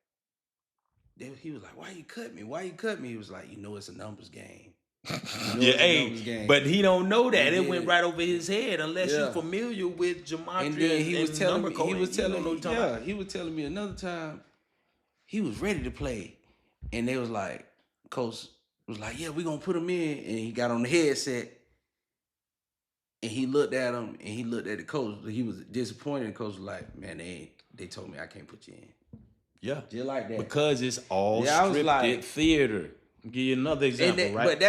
A: he was like, why you cut me? Why you cut me? He was like, it's a numbers game.
B: But he don't know that. It went right over his head unless you're familiar with Gematria.
A: And then he was telling me another time he was ready to play. And they was like, coach was like, yeah, we're gonna put him in. And he got on the headset. And he looked at him, and he looked at the coach. He was disappointed. The coach was like, man, they told me I can't put you in.
B: Yeah.
A: Just like that.
B: Because it's all scripted theater. Give you another example, right?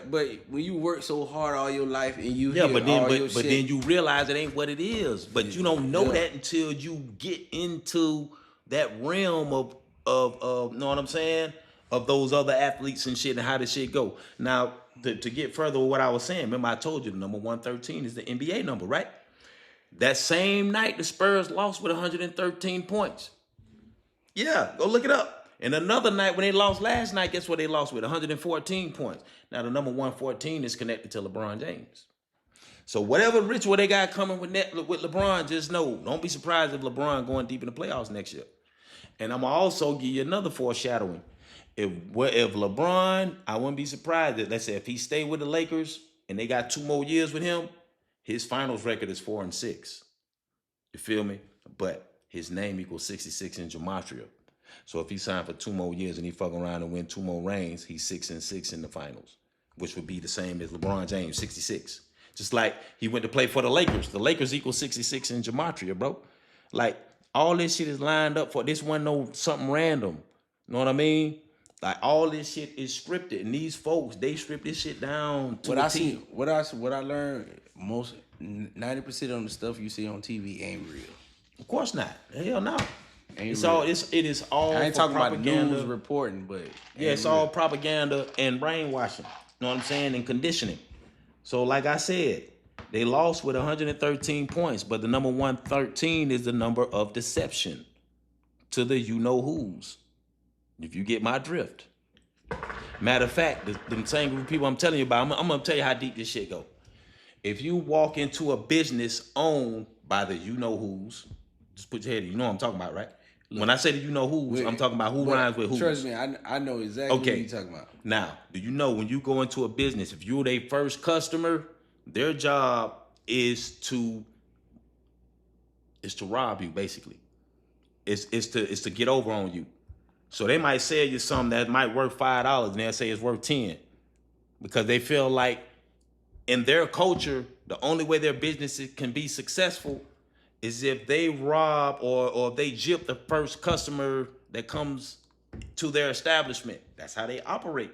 A: But when you work so hard all your life and you
B: Yeah,
A: hear
B: but then
A: all your
B: but
A: shit,
B: then you realize it ain't what it is. But you don't know that until you get into that realm of know what I'm saying? Of those other athletes and shit and how this shit go. Now, to get further with what I was saying, remember I told you the number 113 is the NBA number, right? That same night the Spurs lost with 113 points. Yeah, go look it up. And another night when they lost last night, guess what they lost with? 114 points. Now the number 114 is connected to LeBron James. So whatever ritual they got coming with LeBron, just know, don't be surprised if LeBron going deep in the playoffs next year. And I'm gonna also give you another foreshadowing. If LeBron, I wouldn't be surprised that, let's say, if he stayed with the Lakers and they got 2 more years with him, his finals record is 4-6. You feel me? But his name equals 66 in Gematria. So if he signed for 2 more years and he fuck around and win 2 more rings, he's 6-6 in the finals, which would be the same as LeBron James, 66. Just like he went to play for the Lakers. The Lakers equal 66 in Gematria, bro. Like, all this shit is lined up for this one, no something random. You know what I mean? Like, all this shit is scripted, and these folks, they strip this shit down to a T.
A: What I learned, most 90% of the stuff you see on TV ain't real.
B: Of course not. Hell no. It is all.
A: I ain't
B: for
A: talking
B: propaganda.
A: about news reporting, but
B: yeah, it's all propaganda and brainwashing. You know what I'm saying? And conditioning. So, like I said, they lost with 113 points, but the number 113 is the number of deception to the you know who's. If you get my drift. Matter of fact, the same group of people I'm telling you about, I'm gonna tell you how deep this shit go. If you walk into a business owned by the you know who's, just put your head in. You know what I'm talking about, right? Look, when I say the you know who's, I'm talking about who rhymes with who.
A: Trust me, I know exactly what you're talking about.
B: Now, do you know when you go into a business, if you're their first customer, their job is to rob you, basically. It's to get over on you. So they might sell you something that might worth $5 and they'll say it's worth 10. Because they feel like in their culture, the only way their business can be successful is if they rob or they gyp the first customer that comes to their establishment. That's how they operate.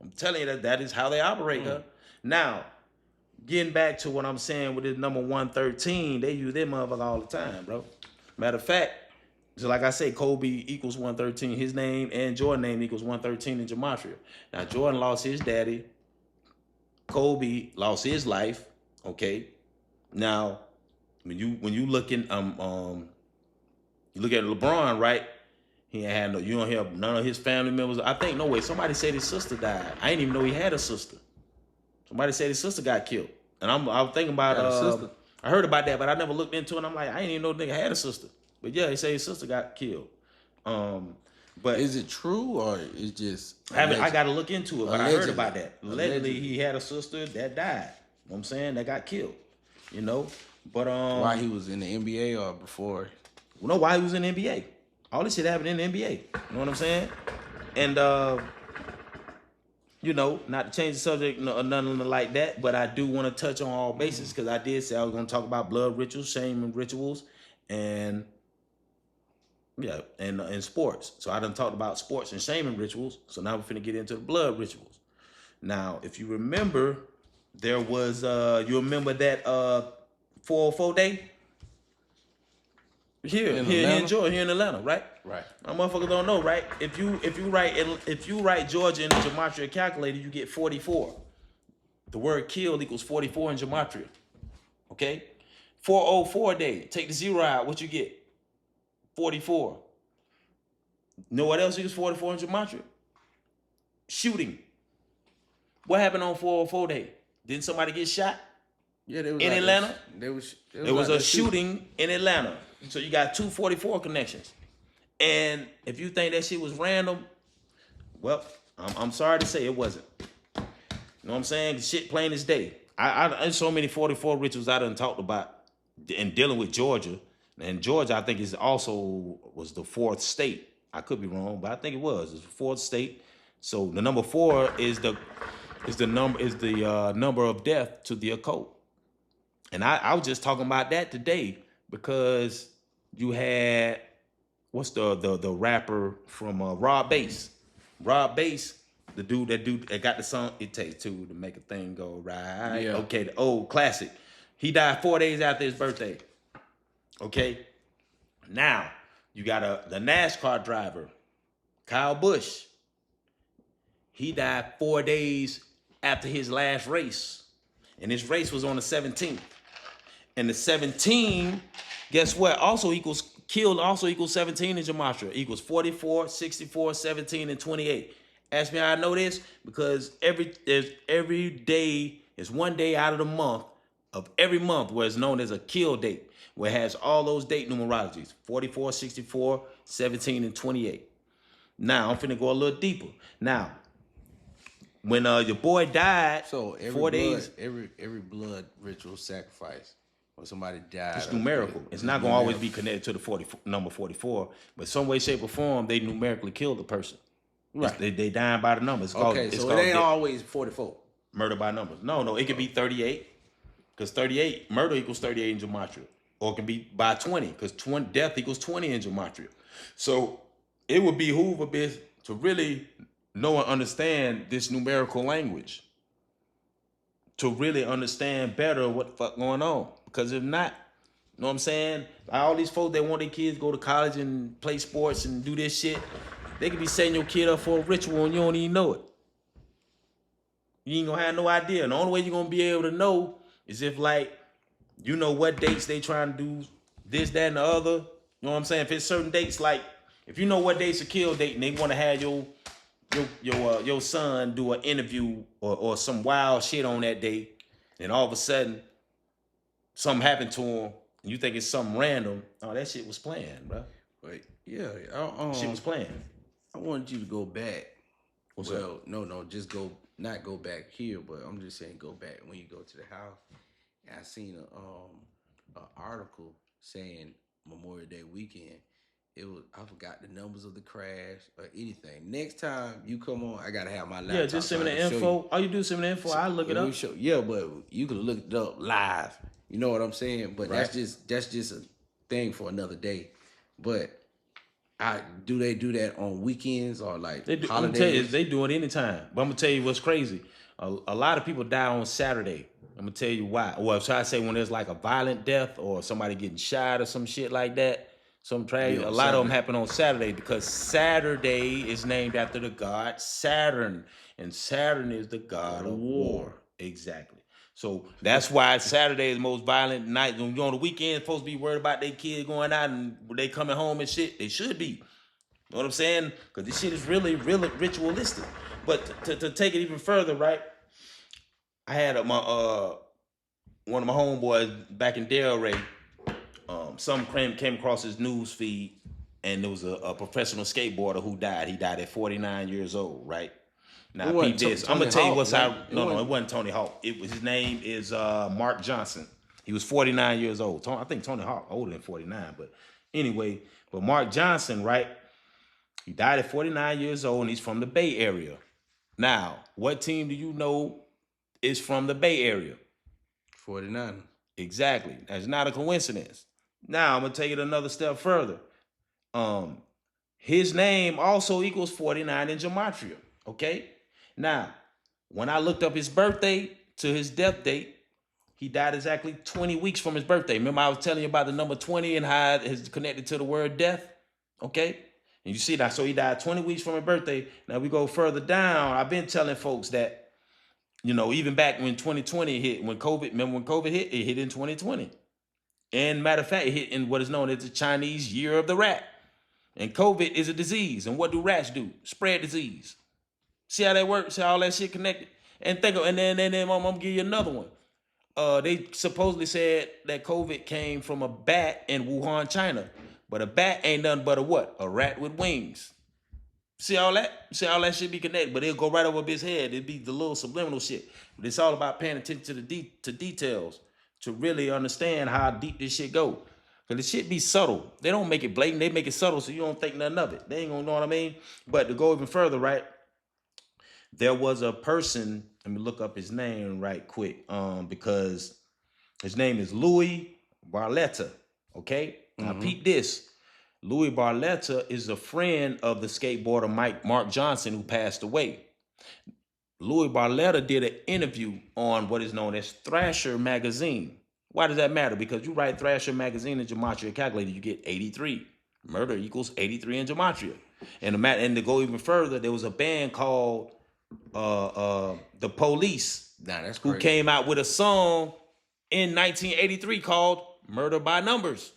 B: I'm telling you that is how they operate. Huh? Now, getting back to what I'm saying with this number 113, they use that motherfucker all the time, bro. Matter of fact, so like I say, Kobe equals 113. His name and Jordan name equals 113 in Gematria. Now, Jordan lost his daddy. Kobe lost his life. Okay. Now, when you looking you look at LeBron, right? He ain't had no. You don't hear none of his family members. I think no way. Somebody said his sister died. I didn't even know he had a sister. Somebody said his sister got killed, and I'm thinking about. I heard about that, but I never looked into it. And I'm like, I didn't even know the nigga had a sister. But yeah, they say his sister got killed. But
A: is it true or is just?
B: I got to look into it. But I heard about that. Allegedly, he had a sister that died. You know what I'm saying? That got killed. You know, but
A: while he was in the NBA or before?
B: Well, no, while he was in the NBA. All this shit happened in the NBA. You know what I'm saying? And you know, not to change the subject or nothing like that, but I do want to touch on all bases because I did say I was going to talk about blood rituals, shame and rituals, and yeah, and sports. So I done talked about sports and shame and rituals. So now we're finna get into the blood rituals. Now, if you remember, there was you remember that 404 day here in Georgia, here in Atlanta, right?
A: Right.
B: My motherfuckers don't know, right? If you write Georgia in the Gematria calculator, you get 44. The word killed equals 44 in Gematria. Okay? 404 day. Take the 0 out, what you get? 44. Know what else equals 44 in Gematria? Shooting. What happened on 404 day? Didn't somebody get shot?
A: Yeah, there was
B: in Atlanta.
A: There was
B: a shooting in Atlanta. So you got 244 connections. And if you think that shit was random, well, I'm sorry to say it wasn't. You know what I'm saying? Shit plain as day. There's so many 44 rituals I done talked about in dealing with Georgia. And Georgia, I think, was the 4th state. I could be wrong, but I think it was. It's the 4th state. So the number 4 is the number of death to the occult. And I was just talking about that today because you had what's the rapper from Rob Bass. Rob Bass The dude that got the song, It Takes Two to Make a Thing Go Right.
A: Yeah.
B: Okay, the old classic. He died 4 days after his birthday. Okay. Now, you got the NASCAR driver, Kyle Busch. He died 4 days after his last race. And his race was on the 17th. And the 17, guess what? Also equals 17 in Gematria. Equals 44, 64, 17, and 28. Ask me how I know this? Because every day is one day out of the month of every month where it's known as a kill date, where it has all those date numerologies: 44, 64, 17, and 28. Now I'm finna go a little deeper. Now, when your boy died,
A: So every
B: 4
A: blood,
B: days,
A: every blood ritual sacrifice when somebody died,
B: it's numerical. It's not gonna always be connected to the number 44, but some way, shape, or form, they numerically kill the person.
A: right.
B: They dying by the numbers. It's
A: So
B: called
A: it ain't always 44.
B: murder by numbers. No, it could be 38, because 38 murder equals 38 in Gematria, or it can be by 20, because death equals 20 in Gematria. So it would behoove a bit to really know and understand this numerical language, to really understand better what the fuck going on. Because if not, you know what I'm saying? All these folks that want their kids to go to college and play sports and do this shit, they could be setting your kid up for a ritual and you don't even know it. You ain't gonna have no idea. And the only way you're gonna be able to know is if, like, you know what dates they trying to do this, that, and the other. You know what I'm saying? If it's certain dates, like if you know what date's a kill date and they want to have your son do an interview or some wild shit on that day, and all of a sudden something happened to him, and you think it's something random. Oh, that shit was planned, bro.
A: Wait, yeah.
B: Shit was planned.
A: I wanted you to go back.
B: What's up?
A: No, just not go back here, but I'm just saying go back when you go to the house. And I seen a article saying Memorial Day weekend. It was, I forgot the numbers of the crash or anything. Next time you come on, I gotta have my laptop.
B: Yeah, just send me the info. All you do is send me the info. I'll look it up.
A: Yeah, but you could look it up live. You know what I'm saying? But
B: Right.
A: that's just a thing for another day. But do they do that on weekends or like
B: I'm gonna
A: holidays?
B: tell you, they do it anytime. But I'm gonna tell you what's crazy. A lot of people die on Saturday. I'm gonna tell you why. Well, so I say when there's like a violent death or somebody getting shot or some shit like that, some tragedy.
A: Yeah,
B: A lot of them
A: Saturday.
B: happen on Saturday because Saturday is named after the god Saturn, and Saturn is the god of war. Exactly. So that's why Saturday is the most violent night. When you're on the weekend, supposed to be worried about their kids going out and they coming home and shit. They should be. You know what I'm saying? Because this shit is really, really ritualistic. But to take it even further, right? I had one of my homeboys back in Delray. Some came across his news feed, and there was a professional skateboarder who died. He died at 49 years old, right? Now, peep this. I'm gonna tell you what's out. No, it wasn't Tony Hawk. His name is Mark Johnson. He was 49 years old. I think Tony Hawk older than 49, but anyway, but Mark Johnson, right? He died at 49 years old, and he's from the Bay Area. Now, what team do you know is from the Bay Area?
A: 49.
B: Exactly. That's not a coincidence. Now, I'm going to take it another step further. His name also equals 49 in Gematria, okay? Now, when I looked up his birthday to his death date, he died exactly 20 weeks from his birthday. Remember I was telling you about the number 20 and how it is connected to the word death? Okay? And you see that. So he died 20 weeks from his birthday. Now we go further down. I've been telling folks that, you know, even back when 2020 hit, when COVID hit, it hit in 2020. And matter of fact, it hit in what is known as the Chinese Year of the Rat. And COVID is a disease. And what do rats do? Spread disease. See how that works? See how all that shit connected? And then I'm gonna give you another one. They supposedly said that COVID came from a bat in Wuhan, China. But a bat ain't nothing but a what? A rat with wings. See all that? See all that shit be connected, but it'll go right over his head. It'd be the little subliminal shit. But it's all about paying attention to details to really understand how deep this shit go. Cause the shit be subtle. They don't make it blatant. They make it subtle so you don't think nothing of it. They ain't gonna know what I mean. But to go even further, right? There was a person. Let me look up his name right quick. Because his name is Louis Barletta. Okay? Now peep this. Louis Barletta is a friend of the skateboarder Mark Johnson who passed away. Louis Barletta did an interview on what is known as Thrasher Magazine. Why does that matter? Because you write Thrasher Magazine in Gematria calculator, you get 83. Murder equals 83 in Gematria. And to go even further, there was a band called The Police,
A: that's
B: who
A: crazy.
B: came out with a song in 1983 called Murder by Numbers.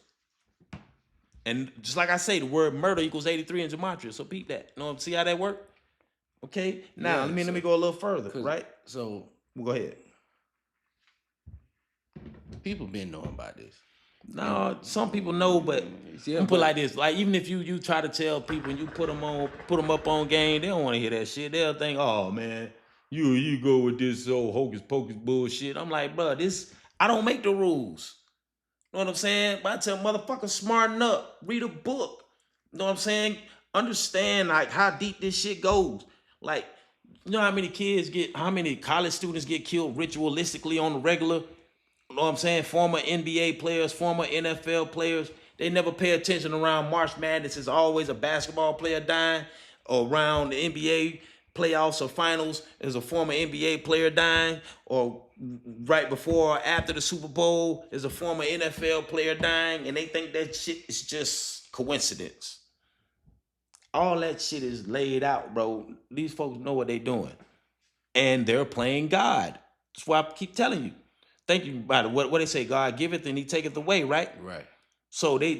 B: And just like I say, the word murder equals 83 in Gematria. So peep that. You know, see how that work? Okay. Now let me go a little further, right?
A: So
B: go ahead.
A: People been knowing about this.
B: No, some people know, but I'm gonna put it like this: like even if you try to tell people and you put them up on game, they don't want to hear that shit. They'll think, oh man, you go with this old hocus pocus bullshit. I'm like, bro, I don't make the rules. You know what I'm saying? But I tell motherfuckers, smarten up, read a book. You know what I'm saying? Understand like how deep this shit goes. Like, you know how many college students get killed ritualistically on the regular? You know what I'm saying? Former NBA players, former NFL players, they never pay attention around March Madness. It's always a basketball player dying, or around the NBA playoffs or finals, there's a former NBA player dying, or right before or after the Super Bowl, there's a former NFL player dying, and they think that shit is just coincidence. All that shit is laid out, bro. These folks know what they're doing. And they're playing God. That's why I keep telling you. Think about it. What they say, God giveth and he taketh away, right?
A: Right.
B: So they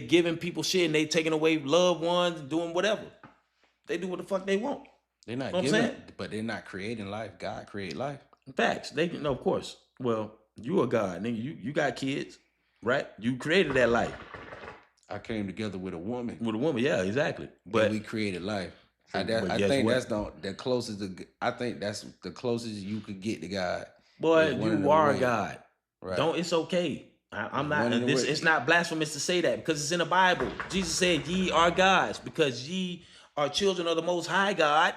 B: giving people shit and they taking away loved ones, doing whatever. They do what the fuck they want.
A: They're not giving, but they're not creating life. God create life.
B: Facts. They can, no, of course. Well, you a God, nigga. You got kids, right? You created that life.
A: I came together with a woman.
B: With a woman, yeah, exactly. But
A: we created life.
B: I
A: think that's the closest. I think that's the closest you could get to God.
B: Boy, you are God. Right. Don't. It's okay. I'm not. It's not blasphemous to say that because it's in the Bible. Jesus said, "Ye are gods," because ye are children of the Most High God.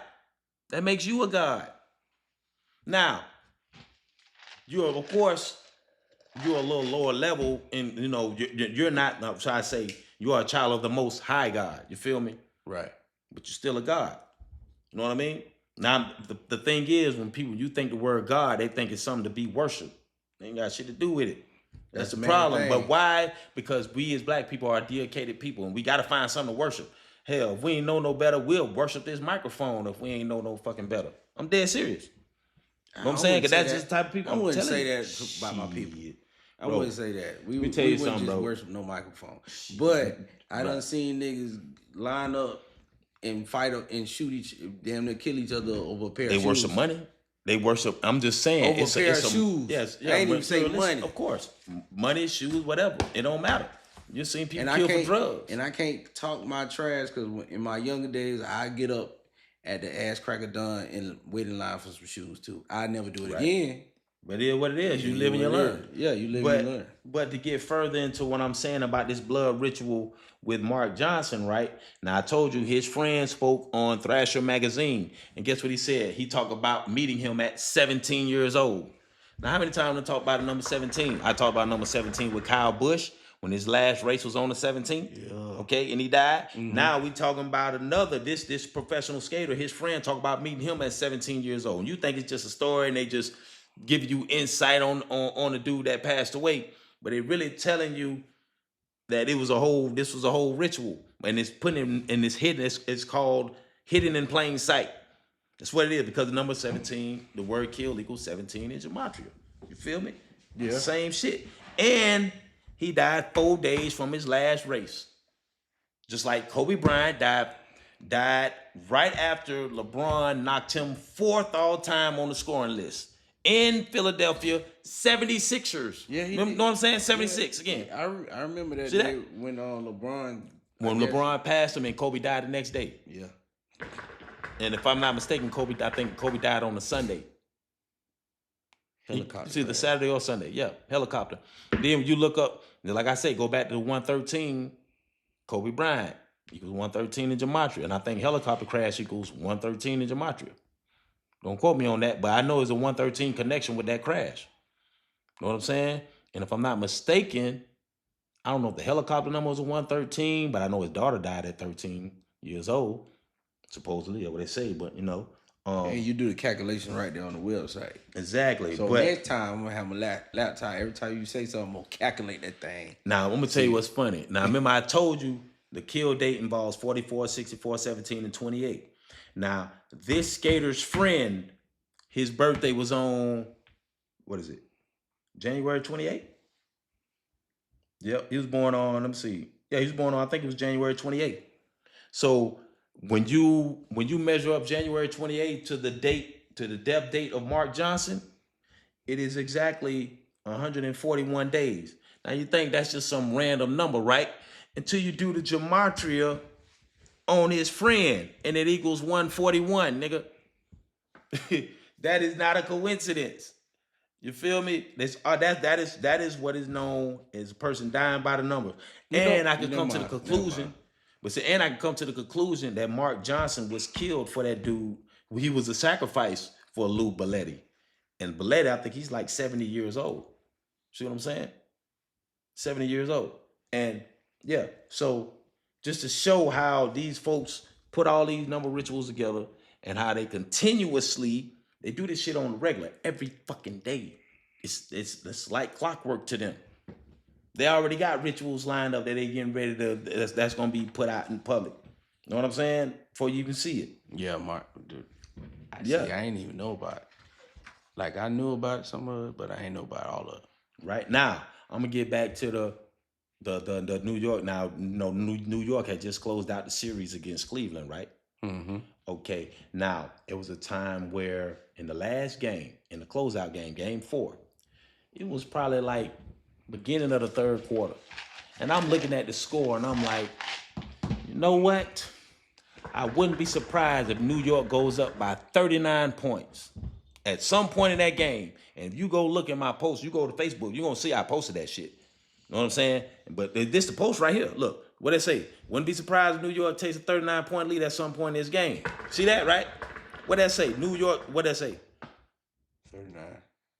B: That makes you a God. Now, you're a little lower level, and you're not. No, so I say you are a child of the Most High God. You feel me?
A: Right.
B: But you're still a God. You know what I mean? Now, the thing is, when you think the word God, they think it's something to be worshipped. They ain't got shit to do with it. That's the problem. Thing. But why? Because we as black people are dedicated people, and we got to find something to worship. Hell, if we ain't know no better, we'll worship this microphone if we ain't know no fucking better. I'm dead serious. You know what I'm saying? Because that's just the type of people.
A: I wouldn't say that about my people. I wouldn't say that. We wouldn't just worship no microphone. But I done seen niggas line up and fight and shoot damn near kill each other over a pair of shoes.
B: They worship money. They worship. I'm just saying.
A: Over a pair of shoes.
B: Yes.
A: I ain't even say money.
B: Of course. Money, shoes, whatever. It don't matter. You seen people kill for drugs.
A: And I can't talk my trash because in my younger days, I get up at the ass crack of dawn and wait in line for some shoes too. I never do it again.
B: But it is what it is. You live and you learn.
A: Yeah, you live and you learn.
B: But to get further into what I'm saying about this blood ritual with Mark Johnson, right? Now, I told you his friend spoke on Thrasher Magazine. And guess what he said? He talked about meeting him at 17 years old. Now, how many times I talk about the number 17? I talked about number 17 with Kyle Busch when his last race was on the 17th. Yeah. Okay, and he died. Mm-hmm. Now we talking about another, this professional skater, his friend talked about meeting him at 17 years old. And you think it's just a story and they just give you insight on the dude that passed away, but they really telling you that this was a whole ritual, and it's putting in this hidden. It's called hidden in plain sight. That's what it is, because the number 17, the word kill equals 17 in Gematria. You feel me? Yeah. Same shit. And he died 4 days from his last race, just like Kobe Bryant died right after LeBron knocked him 4th all time on the scoring list. In Philadelphia, 76ers. Yeah, you know what I'm saying? 76 again.
A: I remember that day when LeBron.
B: When LeBron passed him and Kobe died the next day.
A: Yeah.
B: And if I'm not mistaken, I think Kobe died on a Sunday.
A: Helicopter.
B: It's either Saturday or Sunday. Yeah, helicopter. Then you look up, like I say, go back to the 113, Kobe Bryant equals 113 in Gematria. And I think helicopter crash equals 113 in Gematria. Don't quote me on that, but I know it's a 113 connection with that crash. You know what I'm saying? And if I'm not mistaken, I don't know if the helicopter number was a 113, but I know his daughter died at 13 years old, supposedly, that's what they say. But,
A: And you do the calculation right there on the website.
B: Exactly.
A: So next time I'm gonna have my laptop. Every time you say something, I'm gonna calculate that thing.
B: Now I'm gonna tell you what's funny. Now remember I told you the kill date involves 44, 64, 17, and 28. Now this skater's friend, his birthday was on, what is it? January 28th? Yep, he was born on, let me see. Yeah, he was born on, I think it was January 28th. So when you measure up January 28th to the death date of Mark Johnson, it is exactly 141 days. Now you think that's just some random number, right? Until you do the gematria on his friend, and it equals 141, nigga. That is not a coincidence. You feel me? That is what is known as a person dying by the numbers. And I can come to the conclusion, and I can come to the conclusion that Mark Johnson was killed for that dude. He was a sacrifice for Lou Belletti. And Belletti, I think he's like 70 years old. See what I'm saying? 70 years old. And yeah, so just to show how these folks put all these number rituals together and how they continuously, they do this shit on the regular every fucking day. It's like clockwork to them. They already got rituals lined up that they getting ready to, that's going to be put out in public. You know what I'm saying? Before you even see it.
A: Yeah, Mark. Dude. I ain't even know about it. Like, I knew about some of it, but I ain't know about all of it.
B: Right now, I'm gonna get back to the New York. Now, New York had just closed out the series against Cleveland, right?
A: Mm-hmm.
B: Okay. Now, it was a time where in the last game, in the closeout game, game 4, it was probably like beginning of the third quarter, and I'm looking at the score, and I'm like, you know what? I wouldn't be surprised if New York goes up by 39 points at some point in that game. And if you go look at my post, you go to Facebook, you're going to see I posted that shit. You know what I'm saying? But this the post right here. Look, what they say. Wouldn't be surprised if New York takes a 39-point lead at some point in this game. See that, right? What that say? New York, what that say?
A: 39.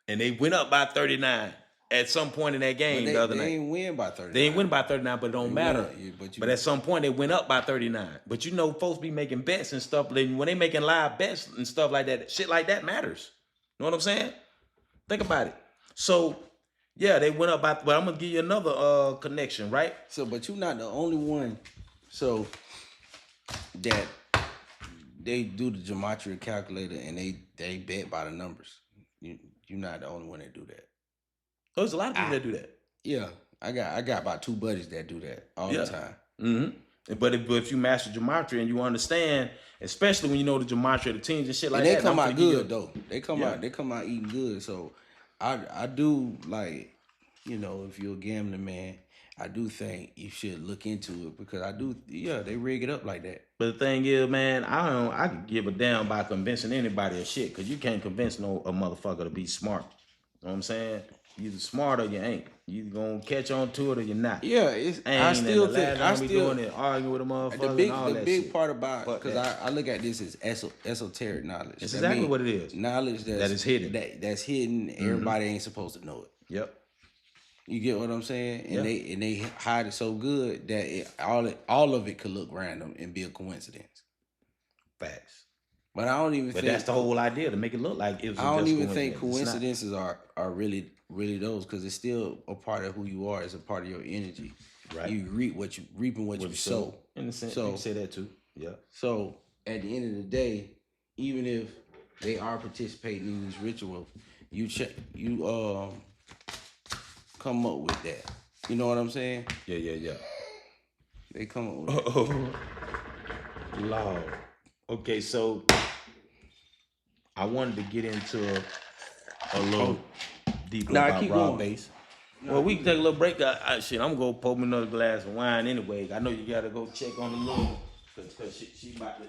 B: And they went up by 39 at some point in that game the other night.
A: They ain't win by 39.
B: They ain't win by 39, but it don't matter. But at some point, they went up by 39. But you know, folks be making bets and stuff. When they making live bets and stuff like that, shit like that matters. You know what I'm saying? Think about it. So, yeah, they went up by, but I'm going to give you another connection, right?
A: So, but you're not the only one. So, that they do the gematria calculator and they bet by the numbers. You're not the only one that do that.
B: There's a lot of people that do that.
A: Yeah, I got about 2 buddies that do that all the time.
B: Mm-hmm. But if you master gematria and you understand, especially when you know the gematria of the teams and shit like
A: that,
B: they
A: come out good though. They come out eating good. So I do, like, you know, if you're a gambling man, I do think you should look into it because they rig it up like that.
B: But the thing is, man, I can give a damn by convincing anybody of shit because you can't convince a motherfucker to be smart. You know what I'm saying? You either smart or you ain't. You either gonna catch on to it or you're not.
A: Yeah, I still
B: doing it, arguing with a motherfucker.
A: The big part about, because I look at this as esoteric knowledge.
B: It's exactly what it is.
A: Knowledge that is hidden. That's hidden. Mm-hmm. Everybody ain't supposed to know it.
B: Yep. You
A: get what I'm saying? And they hide it so good that all of it could look random and be a coincidence.
B: Facts.
A: But I don't even think
B: that's the whole idea, to make it look like it was. I don't even think
A: coincidences are really those, because it's still a part of who you are. It's a part of your energy. Right. You reaping what you sow.
B: In the sense, you can say that too. Yeah.
A: So at the end of the day, even if they are participating in these rituals, you come up with that. You know what I'm saying?
B: Yeah.
A: They come up with that.
B: Lord. Okay, so I wanted to get into a little deeper about raw base. Well, we can take a little break. Shit, I'm gonna pour me another glass of wine anyway. I know you gotta go check on the little, cause she about to